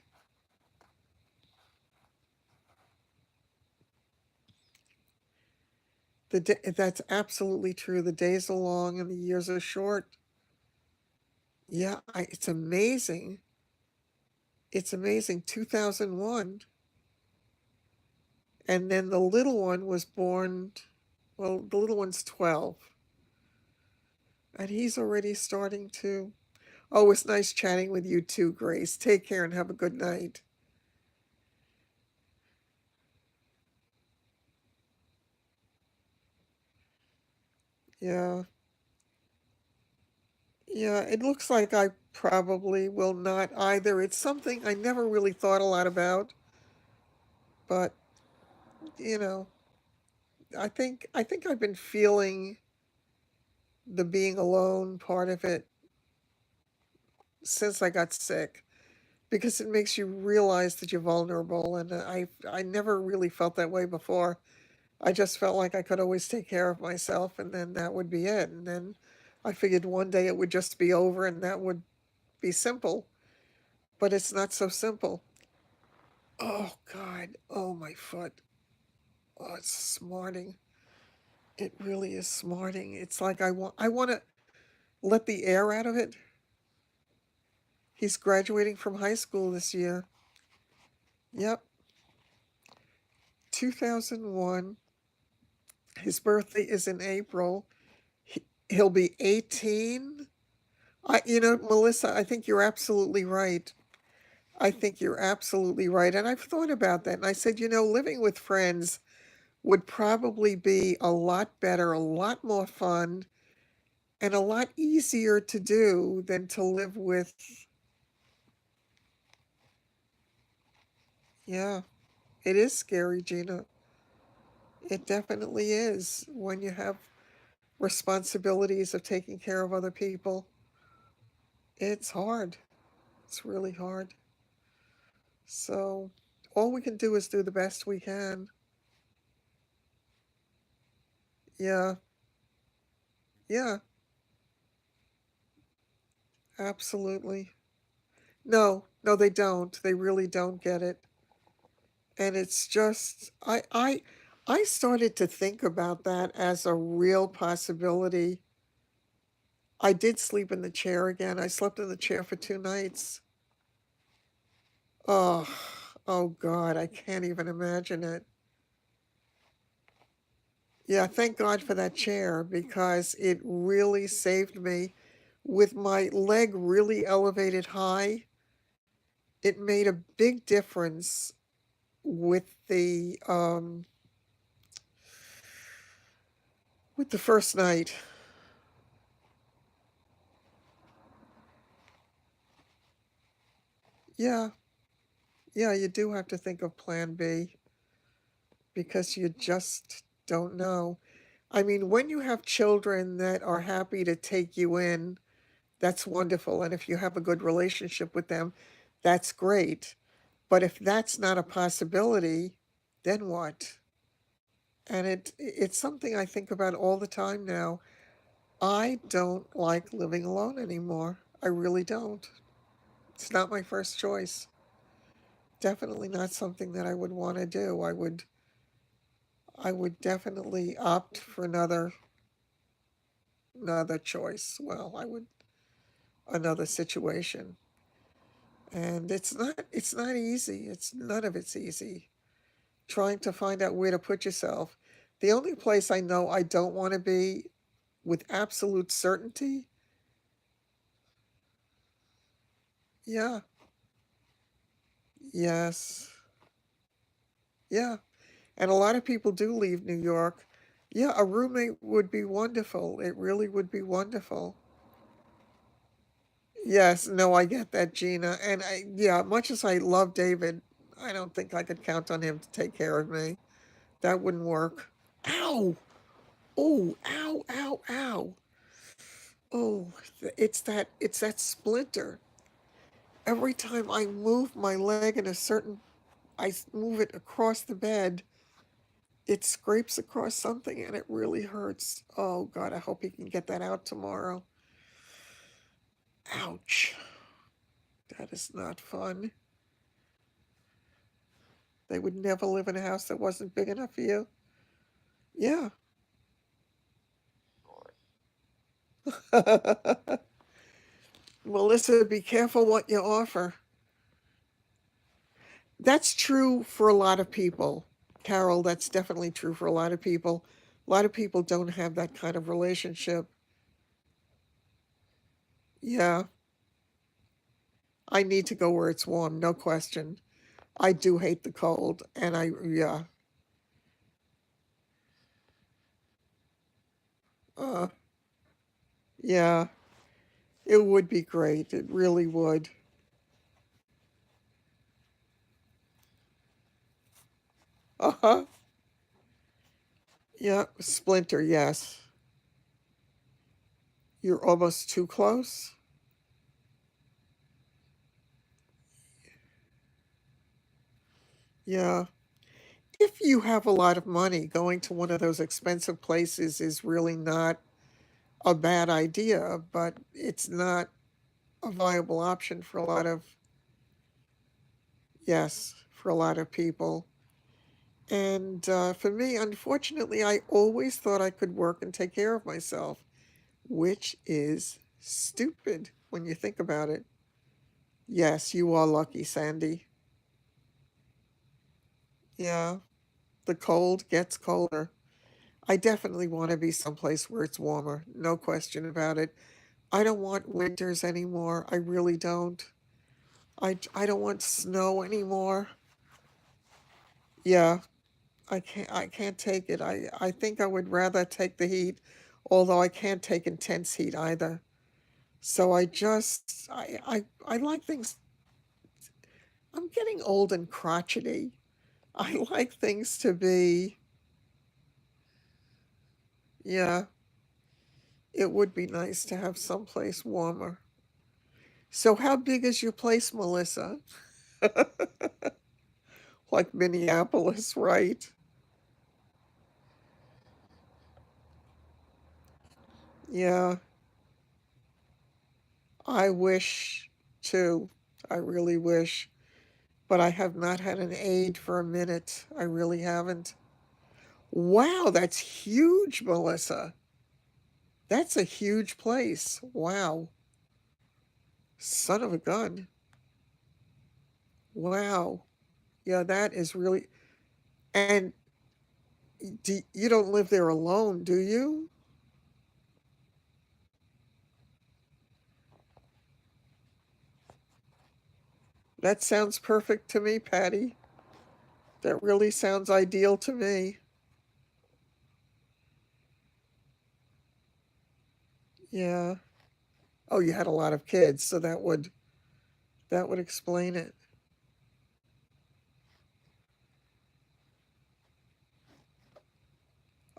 That's absolutely true. The days are long and the years are short. Yeah, it's amazing. It's amazing. 2001. And then the little one was born, well, the little one's 12. And he's already starting to. Oh, it's nice chatting with you too, Grace. Take care and have a good night. Yeah. Yeah, it looks like I probably will not either. It's something I never really thought a lot about, but you know, I think I've been feeling the being alone part of it since I got sick because it makes you realize that you're vulnerable and I never really felt that way before. I just felt like I could always take care of myself and then that would be it. And then I figured one day it would just be over and that would be simple, but it's not so simple. Oh God, oh my foot. Oh, it's smarting. It really is smarting. It's like I want to let the air out of it. He's graduating from high school this year. Yep, 2001. His birthday is in April. He'll be 18. Melissa, I think you're absolutely right. I think you're absolutely right. And I've thought about that. And I said, living with friends would probably be a lot better, a lot more fun, and a lot easier to do than to live with. Yeah, it is scary, Gina. It definitely is when you have responsibilities of taking care of other people. It's hard. It's really hard. So all we can do is do the best we can. Yeah, yeah, absolutely. No, no, they don't. They really don't get it. And it's just I started to think about that as a real possibility I did sleep in the chair again. I slept in the chair for 2 nights. Oh, oh God, I can't even imagine it. Yeah, thank God for that chair because it really saved me. With my leg really elevated high, it made a big difference with the first night. Yeah, yeah, you do have to think of plan B because you just don't know. I mean, when you have children that are happy to take you in, that's wonderful. And if you have a good relationship with them, that's great. But if that's not a possibility, then what? And it's something I think about all the time now. I don't like living alone anymore. I really don't. It's not my first choice. Definitely not something that I would want to do. I would definitely opt for another choice. Well, I would another situation. And it's not easy. It's none of it's easy. Trying to find out where to put yourself. The only place I know I don't want to be with absolute certainty, yeah, yes, yeah. And a lot of people do leave New York. Yeah, a roommate would be wonderful. It really would be wonderful. Yes, no, I get that, Gina. And yeah, much as I love David, I don't think I could count on him to take care of me. That wouldn't work. Ow! Oh, ow, ow, ow. Oh, it's that splinter. Every time I move my leg in a certain, move it across the bed, it scrapes across something and it really hurts. Oh God, I hope he can get that out tomorrow. Ouch. That is not fun. They would never live in a house that wasn't big enough for you. Yeah. Melissa, be careful what you offer. That's true for a lot of people. Carol, that's definitely true for a lot of people. A lot of people don't have that kind of relationship. Yeah, I need to go where it's warm, no question. I do hate the cold, and yeah, uh, yeah, it would be great. It really would. Uh-huh. Yeah, Splinter, yes. You're almost too close. Yeah. If you have a lot of money, going to one of those expensive places is really not a bad idea, but it's not a viable option for a lot of, yes, for a lot of people. And for me, unfortunately, I always thought I could work and take care of myself, which is stupid when you think about it. Yes, you are lucky, Sandy. Yeah, the cold gets colder. I definitely want to be someplace where it's warmer, no question about it. I don't want winters anymore. I really don't. I don't want snow anymore. Yeah, I can't take it. I think I would rather take the heat, although I can't take intense heat either. So I like things. I'm getting old and crotchety. I like things to be, yeah, it would be nice to have someplace warmer. So how big is your place, Melissa? Like Minneapolis, right? Yeah, I wish too. I really wish. But I have not had an aide for a minute. I really haven't. Wow, that's huge, Melissa. That's a huge place. Wow. Son of a gun. Wow. Yeah, that is really. And you don't live there alone, do you? That sounds perfect to me, Patty. That really sounds ideal to me. Yeah. Oh, you had a lot of kids, so that would explain it.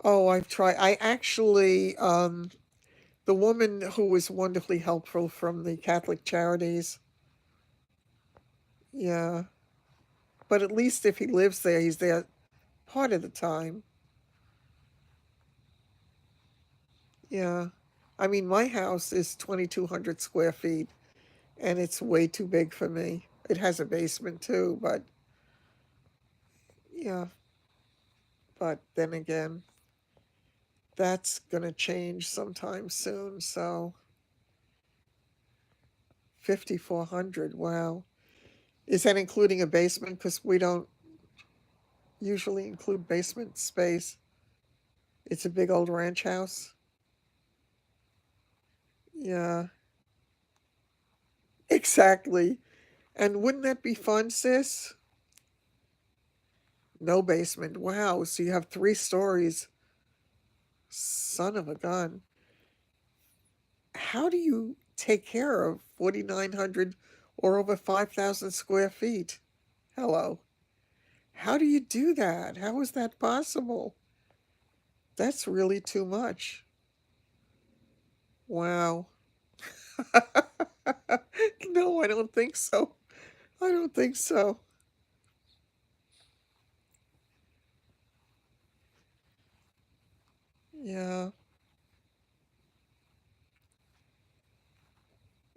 Oh, I've tried. I actually, the woman who was wonderfully helpful from the Catholic Charities. Yeah. But at least if he lives there, he's there part of the time. Yeah. I mean, my house is 2,200 square feet, and it's way too big for me. It has a basement too, but yeah. But then again, that's going to change sometime soon. So 5,400, wow. Is that including a basement? Because we don't usually include basement space. It's a big old ranch house. Yeah, exactly. And wouldn't that be fun, sis? No basement. Wow. So you have 3 stories. Son of a gun. How do you take care of 4,900 or over 5,000 square feet? Hello. How do you do that? How is that possible? That's really too much. Wow. No, I don't think so. I don't think so. Yeah.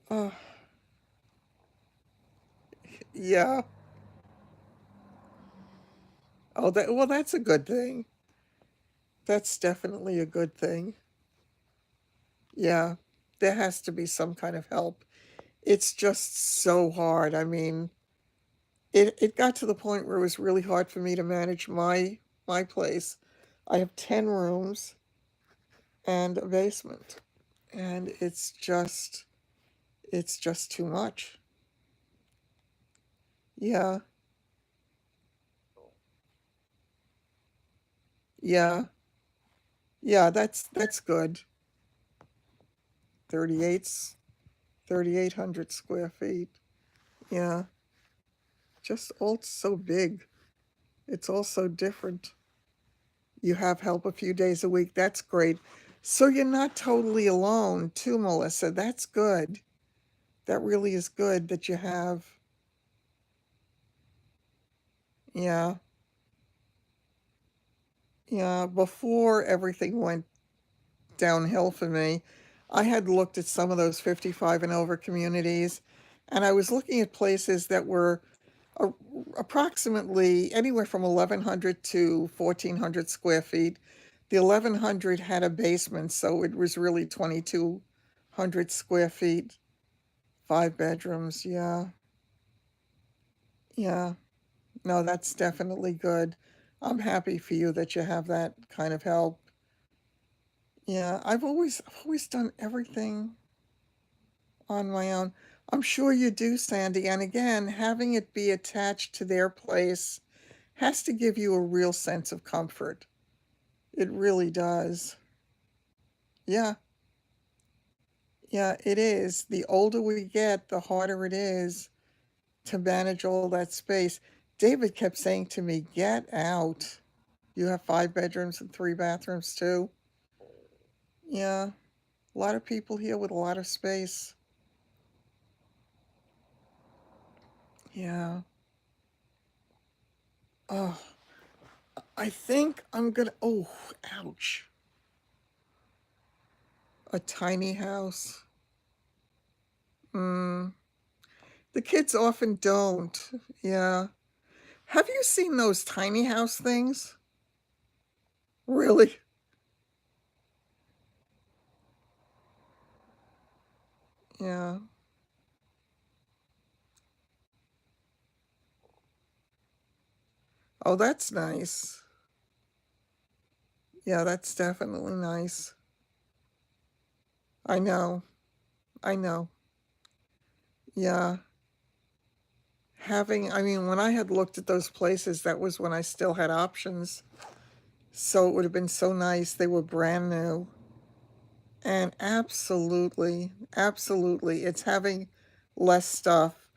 Oh, yeah. Oh, that's a good thing. That's definitely a good thing. Yeah. There has to be some kind of help. It's just so hard. I mean, it got to the point where it was really hard for me to manage my place. I have 10 rooms and a basement, and it's just too much. Yeah. Yeah. Yeah, that's good. 38's 3,800 square feet. Yeah. Just all so big. It's all so different. You have help a few days a week. That's great. So you're not totally alone, too, Melissa. That's good. That really is good that you have. Yeah. Yeah. Before everything went downhill for me, I had looked at some of those 55 and over communities, and I was looking at places that were a- approximately anywhere from 1,100 to 1,400 square feet. The 1,100 had a basement, so it was really 2,200 square feet, 5 bedrooms. Yeah, yeah. No, that's definitely good. I'm happy for you that you have that kind of help. Yeah, I've always done everything on my own. I'm sure you do, Sandy. And again, having it be attached to their place has to give you a real sense of comfort. It really does. Yeah, yeah, it is. The older we get, the harder it is to manage all that space. David kept saying to me, "Get out. You have 5 bedrooms and 3 bathrooms too." Yeah, a lot of people here with a lot of space. Yeah. Oh, I think I'm gonna. Oh, ouch. A tiny house. Mm, the kids often don't. Yeah. Have you seen those tiny house things? Really? Oh, that's nice. Yeah, that's definitely nice. I know. I know. Yeah. I mean, when I had looked at those places, that was when I still had options. So it would have been so nice. They were brand new. And absolutely, absolutely, it's having less stuff.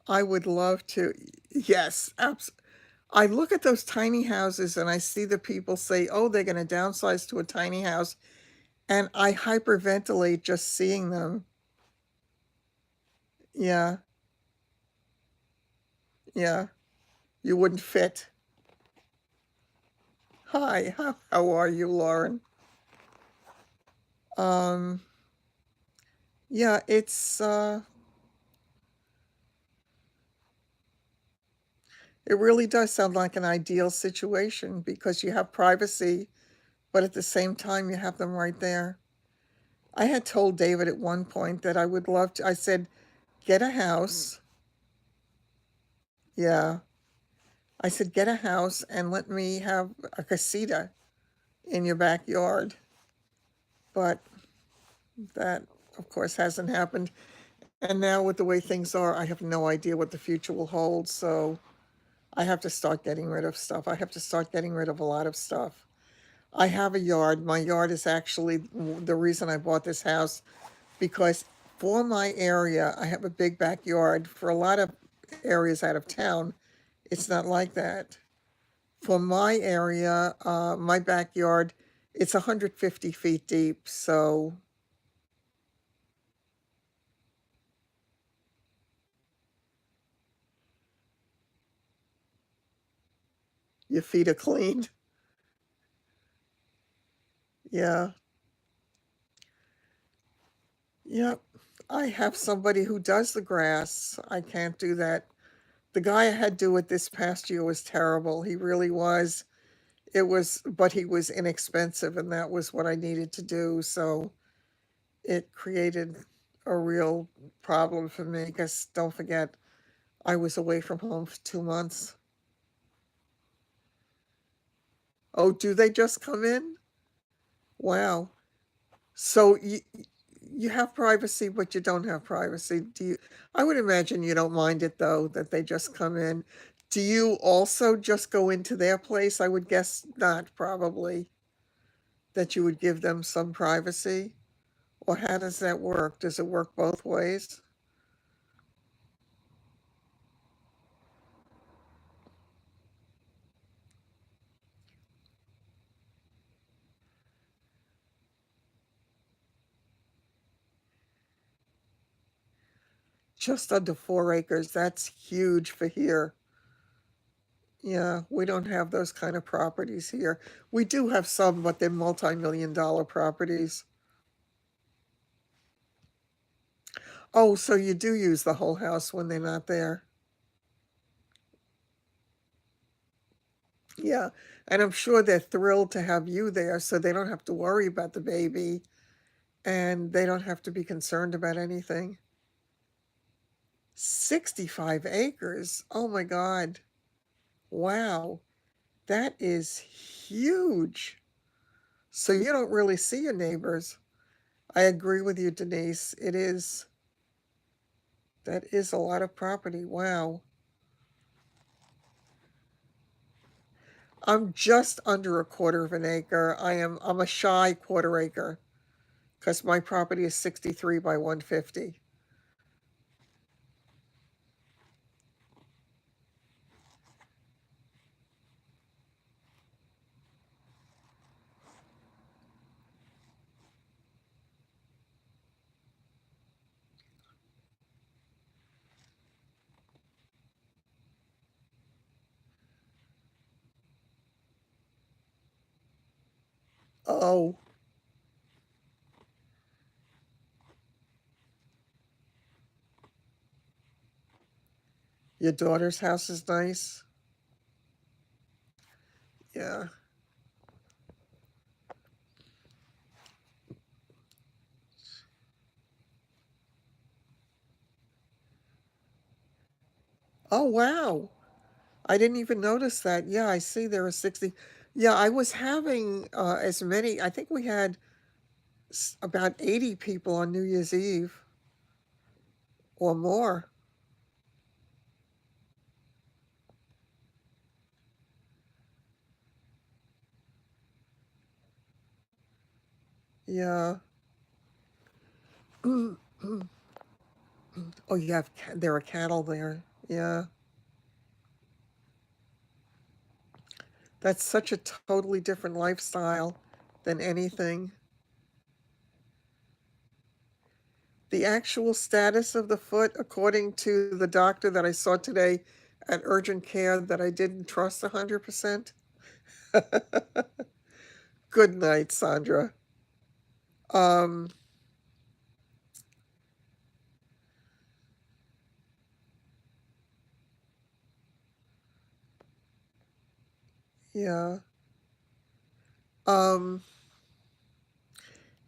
I would love to. Yes, I look at those tiny houses and I see the people say, oh, they're going to downsize to a tiny house. And I hyperventilate just seeing them. Yeah, yeah. You wouldn't fit. Hi, how are you, Lauren? Um, yeah, it really does sound like an ideal situation because you have privacy, but at the same time you have them right there. I had told David at one point that I would love to, I said, get a house. Yeah. I said, get a house and let me have a casita in your backyard. But that, of course, hasn't happened. And now, with the way things are, I have no idea what the future will hold. So I have to start getting rid of stuff. I have to start getting rid of a lot of stuff. I have a yard. My yard is actually the reason I bought this house because for my area, I have a big backyard. For a lot of areas out of town, it's not like that. For my area, my backyard, it's 150 feet deep. So your feet are clean. Yeah. Yep. I have somebody who does the grass. I can't do that. The guy I had do it this past year was terrible. He really was. But he was inexpensive, and that was what I needed to do. So it created a real problem for me because don't forget, I was away from home for 2 months. Oh, do they just come in? Wow. So you have privacy, but you don't have privacy. I would imagine you don't mind it though, that they just come in. Do you also just go into their place? I would guess not, probably, that you would give them some privacy. Or how does that work? Does it work both ways? Just under 4 acres. That's huge for here. Yeah, we don't have those kind of properties here. We do have some, but they're multi-million-dollar properties. Oh, so you do use the whole house when they're not there. Yeah, and I'm sure they're thrilled to have you there so they don't have to worry about the baby and they don't have to be concerned about anything. 65 acres. Oh my God. Wow. That is huge. So you don't really see your neighbors. I agree with you, Denise. That is a lot of property. Wow. I'm just under a quarter of an acre. I'm a shy quarter acre because my property is 63 by 150. Oh, your daughter's house is nice. Yeah. Oh, wow. I didn't even notice that. Yeah, I see there are 60. Yeah, I was having as many. I think we had about 80 people on New Year's Eve or more. Yeah. Oh, you have there are cattle there. Yeah. That's such a totally different lifestyle than anything. The actual status of the foot, according to the doctor that I saw today at urgent care that I didn't trust 100%. Good night, Sandra. Um, yeah. Um,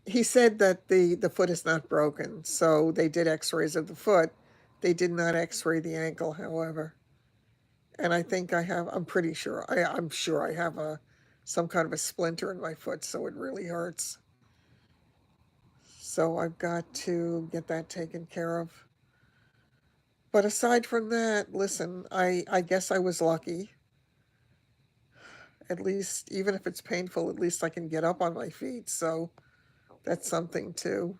he said that the foot is not broken, so they did x-rays of the foot. They did not x-ray the ankle, however. And I think I'm pretty sure, I'm sure I have some kind of a splinter in my foot, so it really hurts. So I've got to get that taken care of. But aside from that, listen, I guess I was lucky. At least, even if it's painful, at least I can get up on my feet. So that's something too.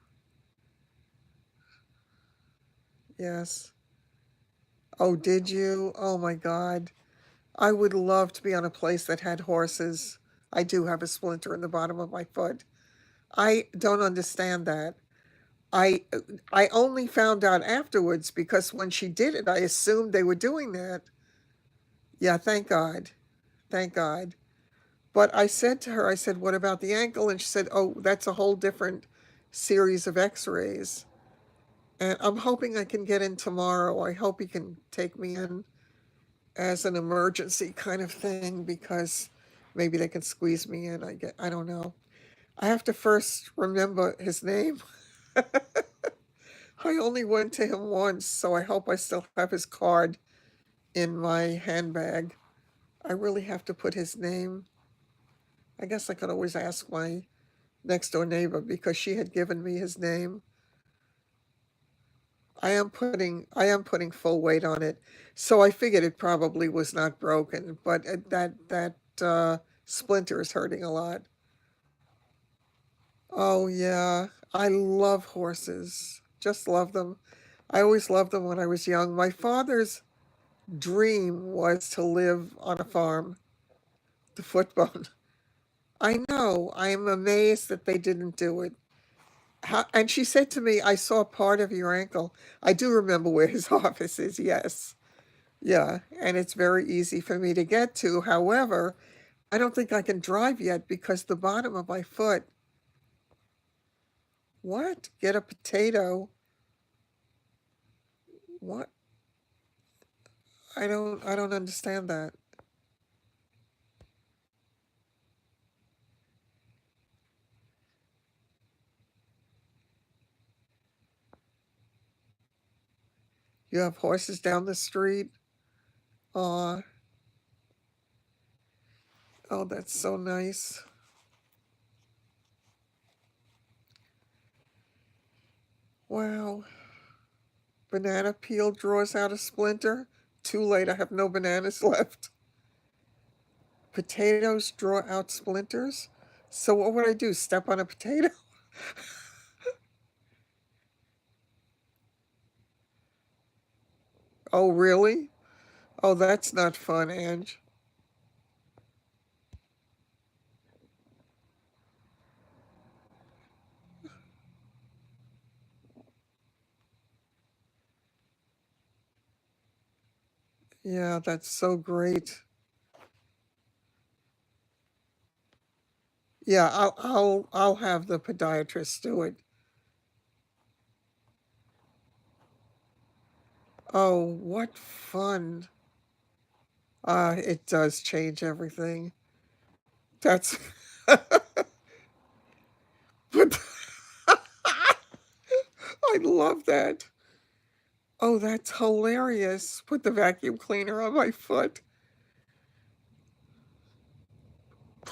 Yes. Oh, did you? Oh my God. I would love to be on a place that had horses. I do have a splinter in the bottom of my foot. I don't understand that. I I only found out afterwards because when she did it, I assumed they were doing that. Yeah, thank God. Thank God. But I said to her, I said, "What about the ankle?" And she said, "Oh, that's a whole different series of x-rays." And I'm hoping I can get in tomorrow. I hope he can take me in as an emergency kind of thing because maybe they can squeeze me in. I don't know. I have to first remember his name. I only went to him once, so I hope I still have his card in my handbag. I really have to put his name. I guess I could always ask my next door neighbor because she had given me his name. I am putting full weight on it. So I figured it probably was not broken, but that splinter is hurting a lot. Oh yeah, I love horses. Just love them. I always loved them when I was young. My father's dream was to live on a farm, the footbone. I know. I am amazed that they didn't do it. And she said to me, I saw part of your ankle. I do remember where his office is, yes. Yeah, and it's very easy for me to get to. However, I don't think I can drive yet because the bottom of my foot. What? Get a potato? What? I don't understand that. You have horses down the street? Aw, oh, that's so nice. Wow. Banana peel draws out a splinter. Too late, I have no bananas left. Potatoes draw out splinters? So what would I do? Step on a potato? Oh, really? Oh, that's not fun, Ange. Yeah, that's so great. Yeah, I'll have the podiatrist do it. Oh, what fun. It does change everything. That's but I love that. Oh, that's hilarious. Put the vacuum cleaner on my foot.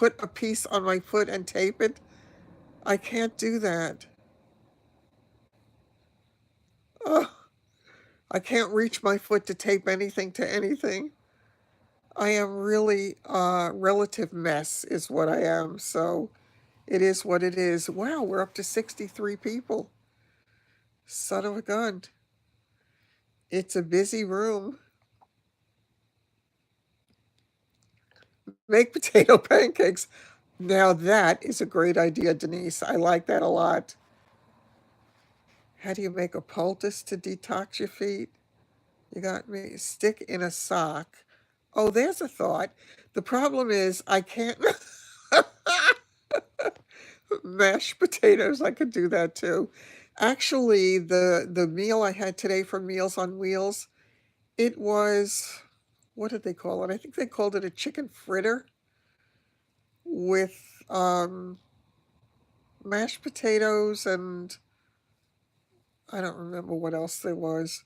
put a piece on my foot and tape it. I can't do that. Oh, I can't reach my foot to tape anything to anything. I am really a relative mess is what I am. So it is what it is. Wow, we're up to 63 people. Son of a gun. It's a busy room. Make potato pancakes. Now that is a great idea, Denise. I like that a lot. How do you make a poultice to detox your feet? You got me. Stick in a sock. Oh, there's a thought. The problem is I can't mash potatoes. I could do that too. Actually, the meal I had today from Meals on Wheels, it was, what did they call it? I think they called it a chicken fritter with mashed potatoes and I don't remember what else there was.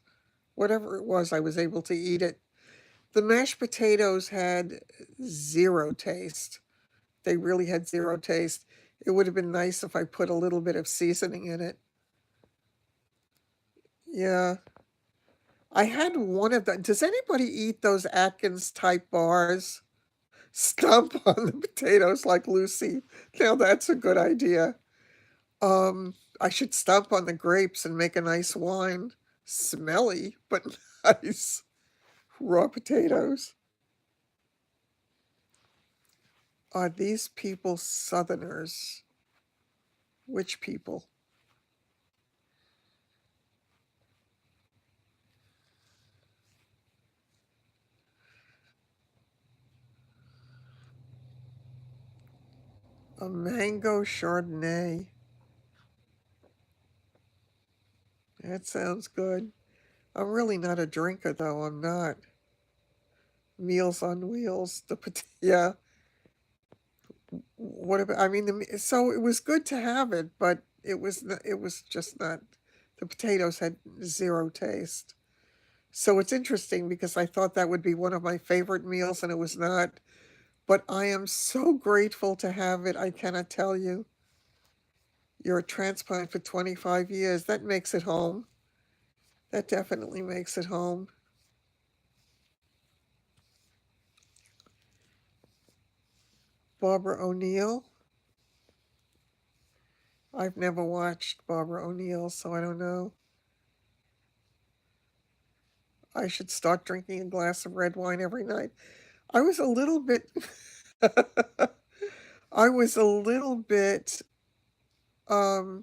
Whatever it was, I was able to eat it. The mashed potatoes had zero taste. They really had zero taste. It would have been nice if I put a little bit of seasoning in it. Yeah. I had one of the. Does anybody eat those Atkins type bars? Stomp on the potatoes like Lucy. Now that's a good idea. I should stomp on the grapes and make a nice wine. Smelly, but nice. Raw potatoes. Are these people Southerners? Which people? A mango Chardonnay. That sounds good. I'm really not a drinker, though. I'm not. Meals on Wheels. Yeah. What about? I mean, so it was good to have it, but it was just not. The potatoes had zero taste. So it's interesting because I thought that would be one of my favorite meals, and it was not. But I am so grateful to have it. I cannot tell you. You're a transplant for 25 years. That makes it home. That definitely makes it home. Barbara O'Neill. I've never watched Barbara O'Neill, so I don't know. I should start drinking a glass of red wine every night. I was a little bit, I was a little bit, um,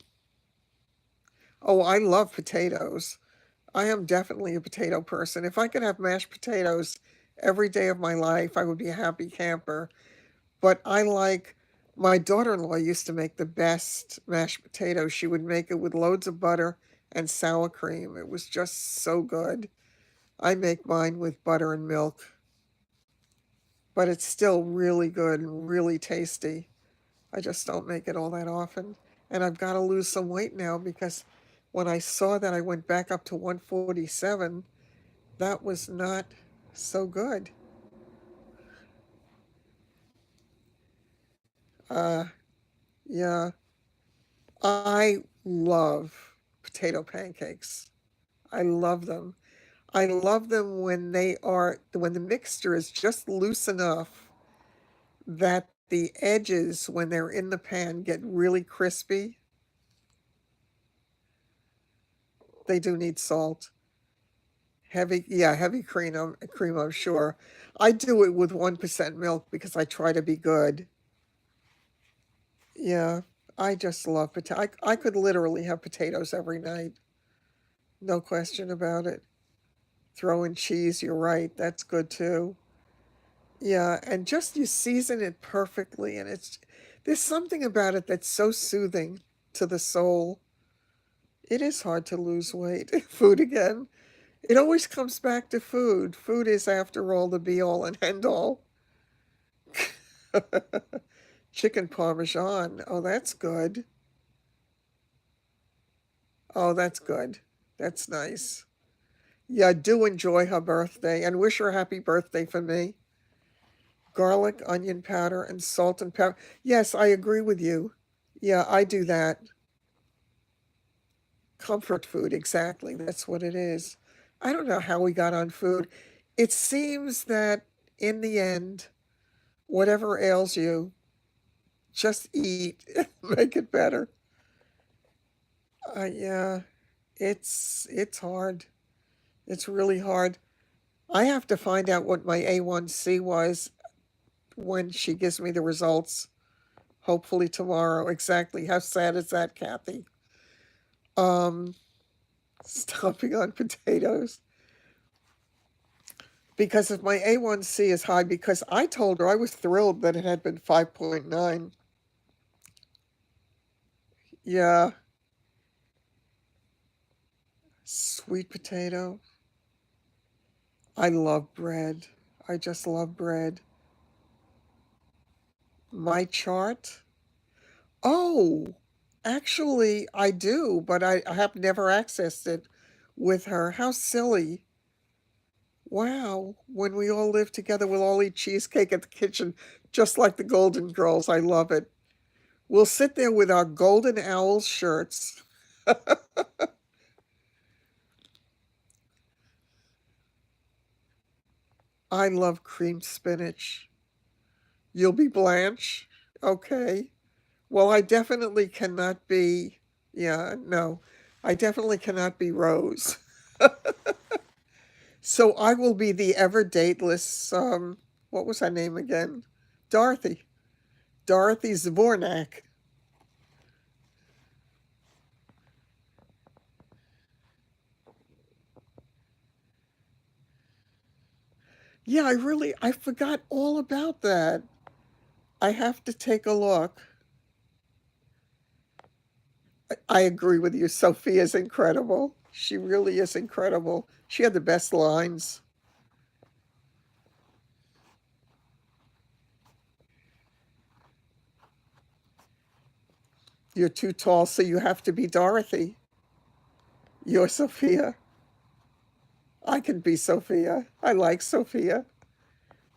oh, I love potatoes. I am definitely a potato person. If I could have mashed potatoes every day of my life, I would be a happy camper. But I like, my daughter-in-law used to make the best mashed potatoes. She would make it with loads of butter and sour cream. It was just so good. I make mine with butter and milk, but it's still really good and really tasty. I just don't make it all that often. And I've got to lose some weight now because when I saw that I went back up to 147, that was not so good. Uh, yeah, I love potato pancakes. I love them. I love them when the mixture is just loose enough that the edges, when they're in the pan, get really crispy. They do need salt. Heavy, yeah, heavy cream, I'm sure. I do it with 1% milk because I try to be good. Yeah, I just love potato. I could literally have potatoes every night. No question about it. Throw in cheese, you're right. That's good too. Yeah, and just you season it perfectly, and there's something about it that's so soothing to the soul. It is hard to lose weight. Food again. It always comes back to food. Food is, after all, the be all and end all. Chicken parmesan. Oh, that's good. Oh, that's good. That's nice. Yeah, do enjoy her birthday and wish her a happy birthday for me. Garlic, onion powder, and salt and pepper. Yes, I agree with you. Yeah, I do that. Comfort food, exactly. That's what it is. I don't know how we got on food. It seems that in the end, whatever ails you, just eat, make it better. Yeah, it's hard. It's really hard. I have to find out what my A1C was when she gives me the results, hopefully tomorrow. Exactly. How sad is that, Kathy? Um, Stomping on potatoes. Because if my A1C is high, because I told her I was thrilled that it had been 5.9. Yeah, sweet potato. I love bread. I just love bread. My chart? Oh, actually, I do, but I have never accessed it with her. How silly. Wow. When we all live together, we'll all eat cheesecake at the kitchen, just like the Golden Girls. I love it. We'll sit there with our Golden Owl shirts. I love creamed spinach. You'll be Blanche? Okay. Well, I definitely cannot be, yeah, no, I definitely cannot be Rose. So I will be the ever dateless, what was her name again? Dorothy. Dorothy Zbornak. Yeah, I forgot all about that. I have to take a look. I agree with you. Sophia's incredible. She really is incredible. She had the best lines. You're too tall, so you have to be Dorothy. You're Sophia. I can be Sophia. I like Sophia.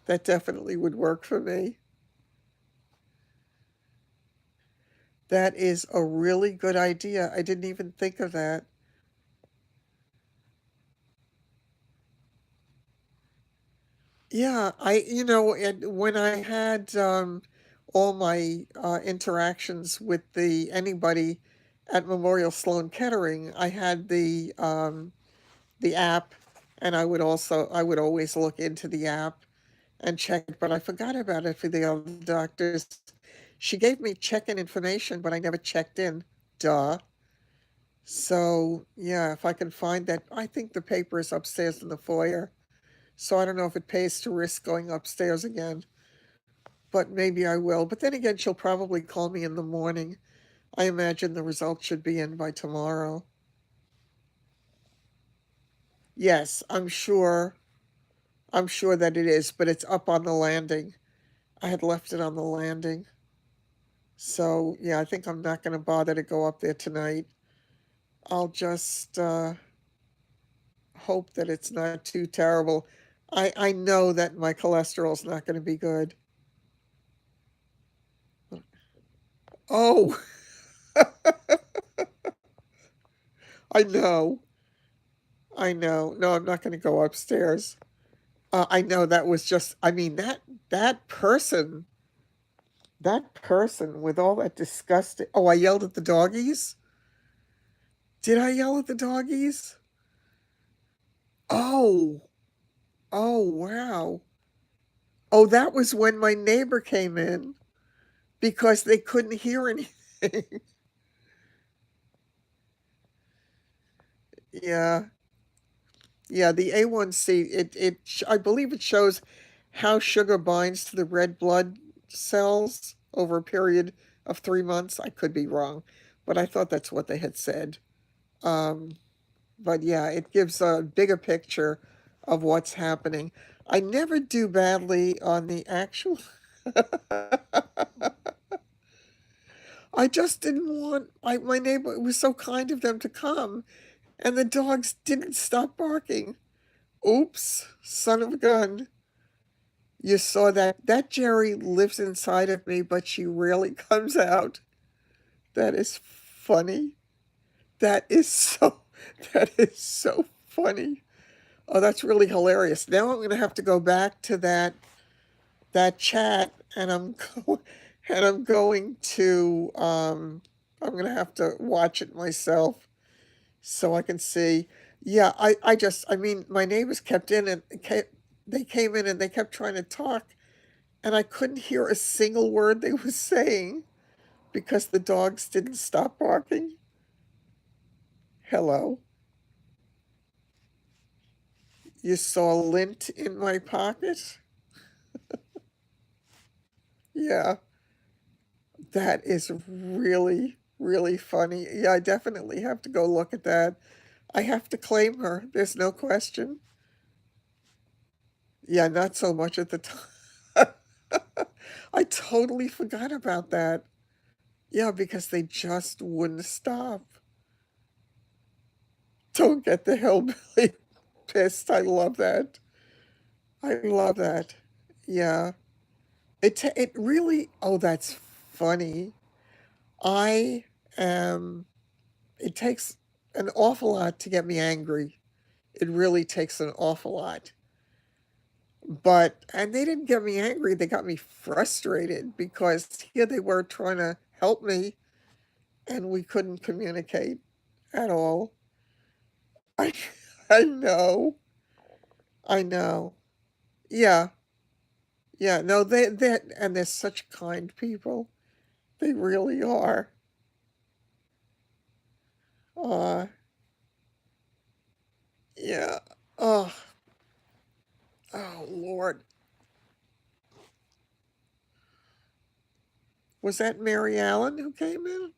That definitely would work for me. That is a really good idea. I didn't even think of that. Yeah, and when I had all my interactions with the anybody at Memorial Sloan Kettering, I had the app, and I would always look into the app and check it, but I forgot about it for the other doctors. She gave me check-in information, but I never checked in. Duh. So, yeah, if I can find that, I think the paper is upstairs in the foyer. So I don't know if it pays to risk going upstairs again, but maybe I will. But then again, she'll probably call me in the morning. I imagine the results should be in by tomorrow. Yes, I'm sure. I'm sure that it is, but it's up on the landing. I had left it on the landing. So, yeah, I think I'm not going to bother to go up there tonight. I'll just hope that it's not too terrible. I know that my cholesterol's not going to be good. Oh, I know. I know. No, I'm not going to go upstairs. I know that was just, I mean, that person, that person with all that disgusting. Oh, I yelled at the doggies? Did I yell at the doggies? Oh, oh, wow. Oh, that was when my neighbor came in because they couldn't hear anything. Yeah. Yeah, the A1C, I believe it shows how sugar binds to the red blood cells over a period of 3 months. I could be wrong, but I thought that's what they had said. Um, but yeah, it gives a bigger picture of what's happening. I never do badly on the actual. I just didn't want, my neighbor, it was so kind of them to come, and the dogs didn't stop barking. Oops, son of a gun. You saw that. That Jerry lives inside of me, but she rarely comes out. That is funny. That is so, that is so funny. Oh, that's really hilarious. Now I'm going to have to go back to that chat, and I'm going to I'm going to have to watch it myself so I can see. Yeah, I mean, my neighbors kept in and they came in and they kept trying to talk, and I couldn't hear a single word they were saying because the dogs didn't stop barking. Hello. You saw lint in my pocket? Yeah, that is really, really funny. Yeah, I definitely have to go look at that. I have to claim her. There's no question. Yeah, not so much at the time. I totally forgot about that. Yeah, because they just wouldn't stop. Don't get the hillbilly pissed. I love that. I love that. Yeah. It really, oh, that's funny. I am, it takes an awful lot to get me angry. It really takes an awful lot. But, and they didn't get me angry, they got me frustrated because here they were trying to help me and we couldn't communicate at all. I, I know, I know. Yeah, yeah, no, and they're such kind people. They really are. Uh, yeah. Oh, oh, Lord. Was that Mary Allen who came in?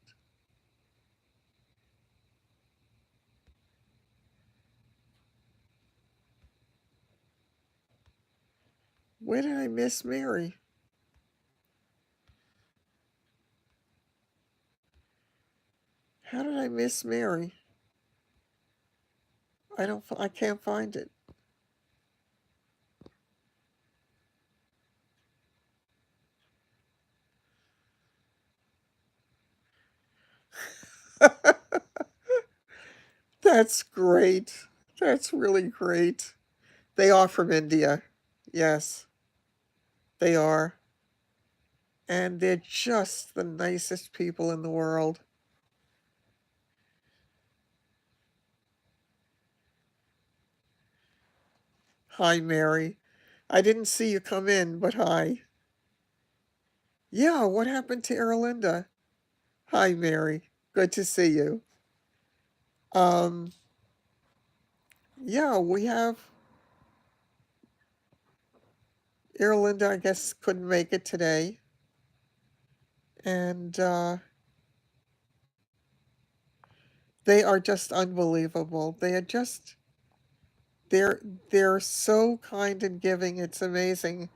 Where did I miss Mary? How did I miss Mary? I can't find it. That's great. That's really great. They are from India. Yes, they are. And they're just the nicest people in the world. Hi, Mary. I didn't see you come in, but hi. Yeah, what happened to Erlinda? Hi, Mary. Good to see you. Um, yeah, we have Erlinda, I guess, couldn't make it today. And they are just unbelievable. They're they're so kind and giving. It's amazing.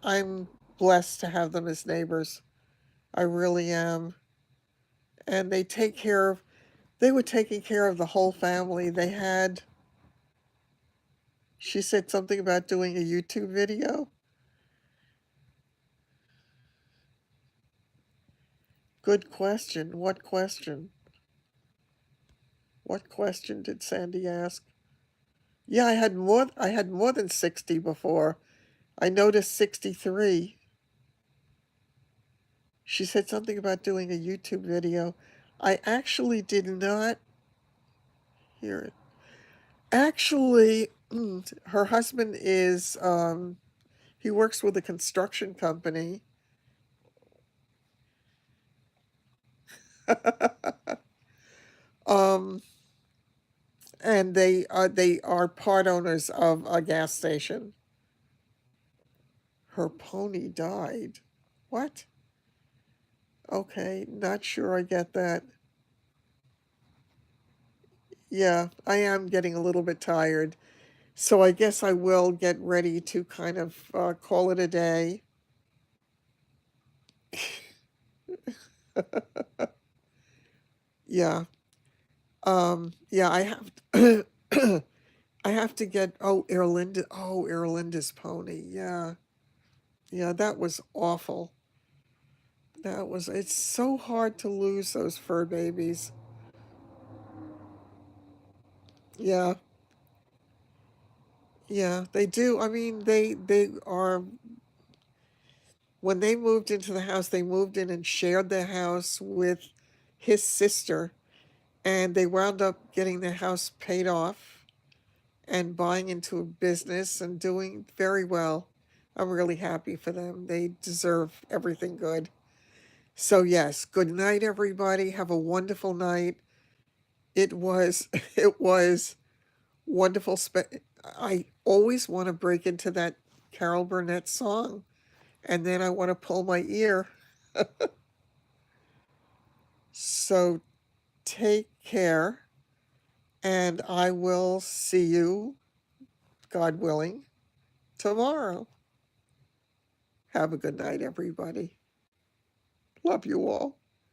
I'm blessed to have them as neighbors. I really am. And they were taking care of the whole family. She said something about doing a YouTube video. Good question. What question? What question did Sandy ask? Yeah, I had more than 60 before. I noticed 63. She said something about doing a YouTube video. I actually did not hear it. Actually, her husband is, he works with a construction company. um, and they are part owners of a gas station. Her pony died. What? Okay, not sure I get that. Yeah, I am getting a little bit tired. So I guess I will get ready to kind of call it a day. Yeah. Yeah, I have I have to get, Erlinda's pony. Yeah. Yeah, that was awful. It's so hard to lose those fur babies. Yeah. Yeah, they do. I mean, they are, when they moved into the house, they moved in and shared the house with his sister, and they wound up getting the house paid off and buying into a business and doing very well. I'm really happy for them. They deserve everything good. So yes, good night everybody. Have a wonderful night. It was it was wonderful. I always want to break into that Carol Burnett song, and then I want to pull my ear. So take care, and I will see you, God willing, tomorrow. Have a good night, everybody. Love you all.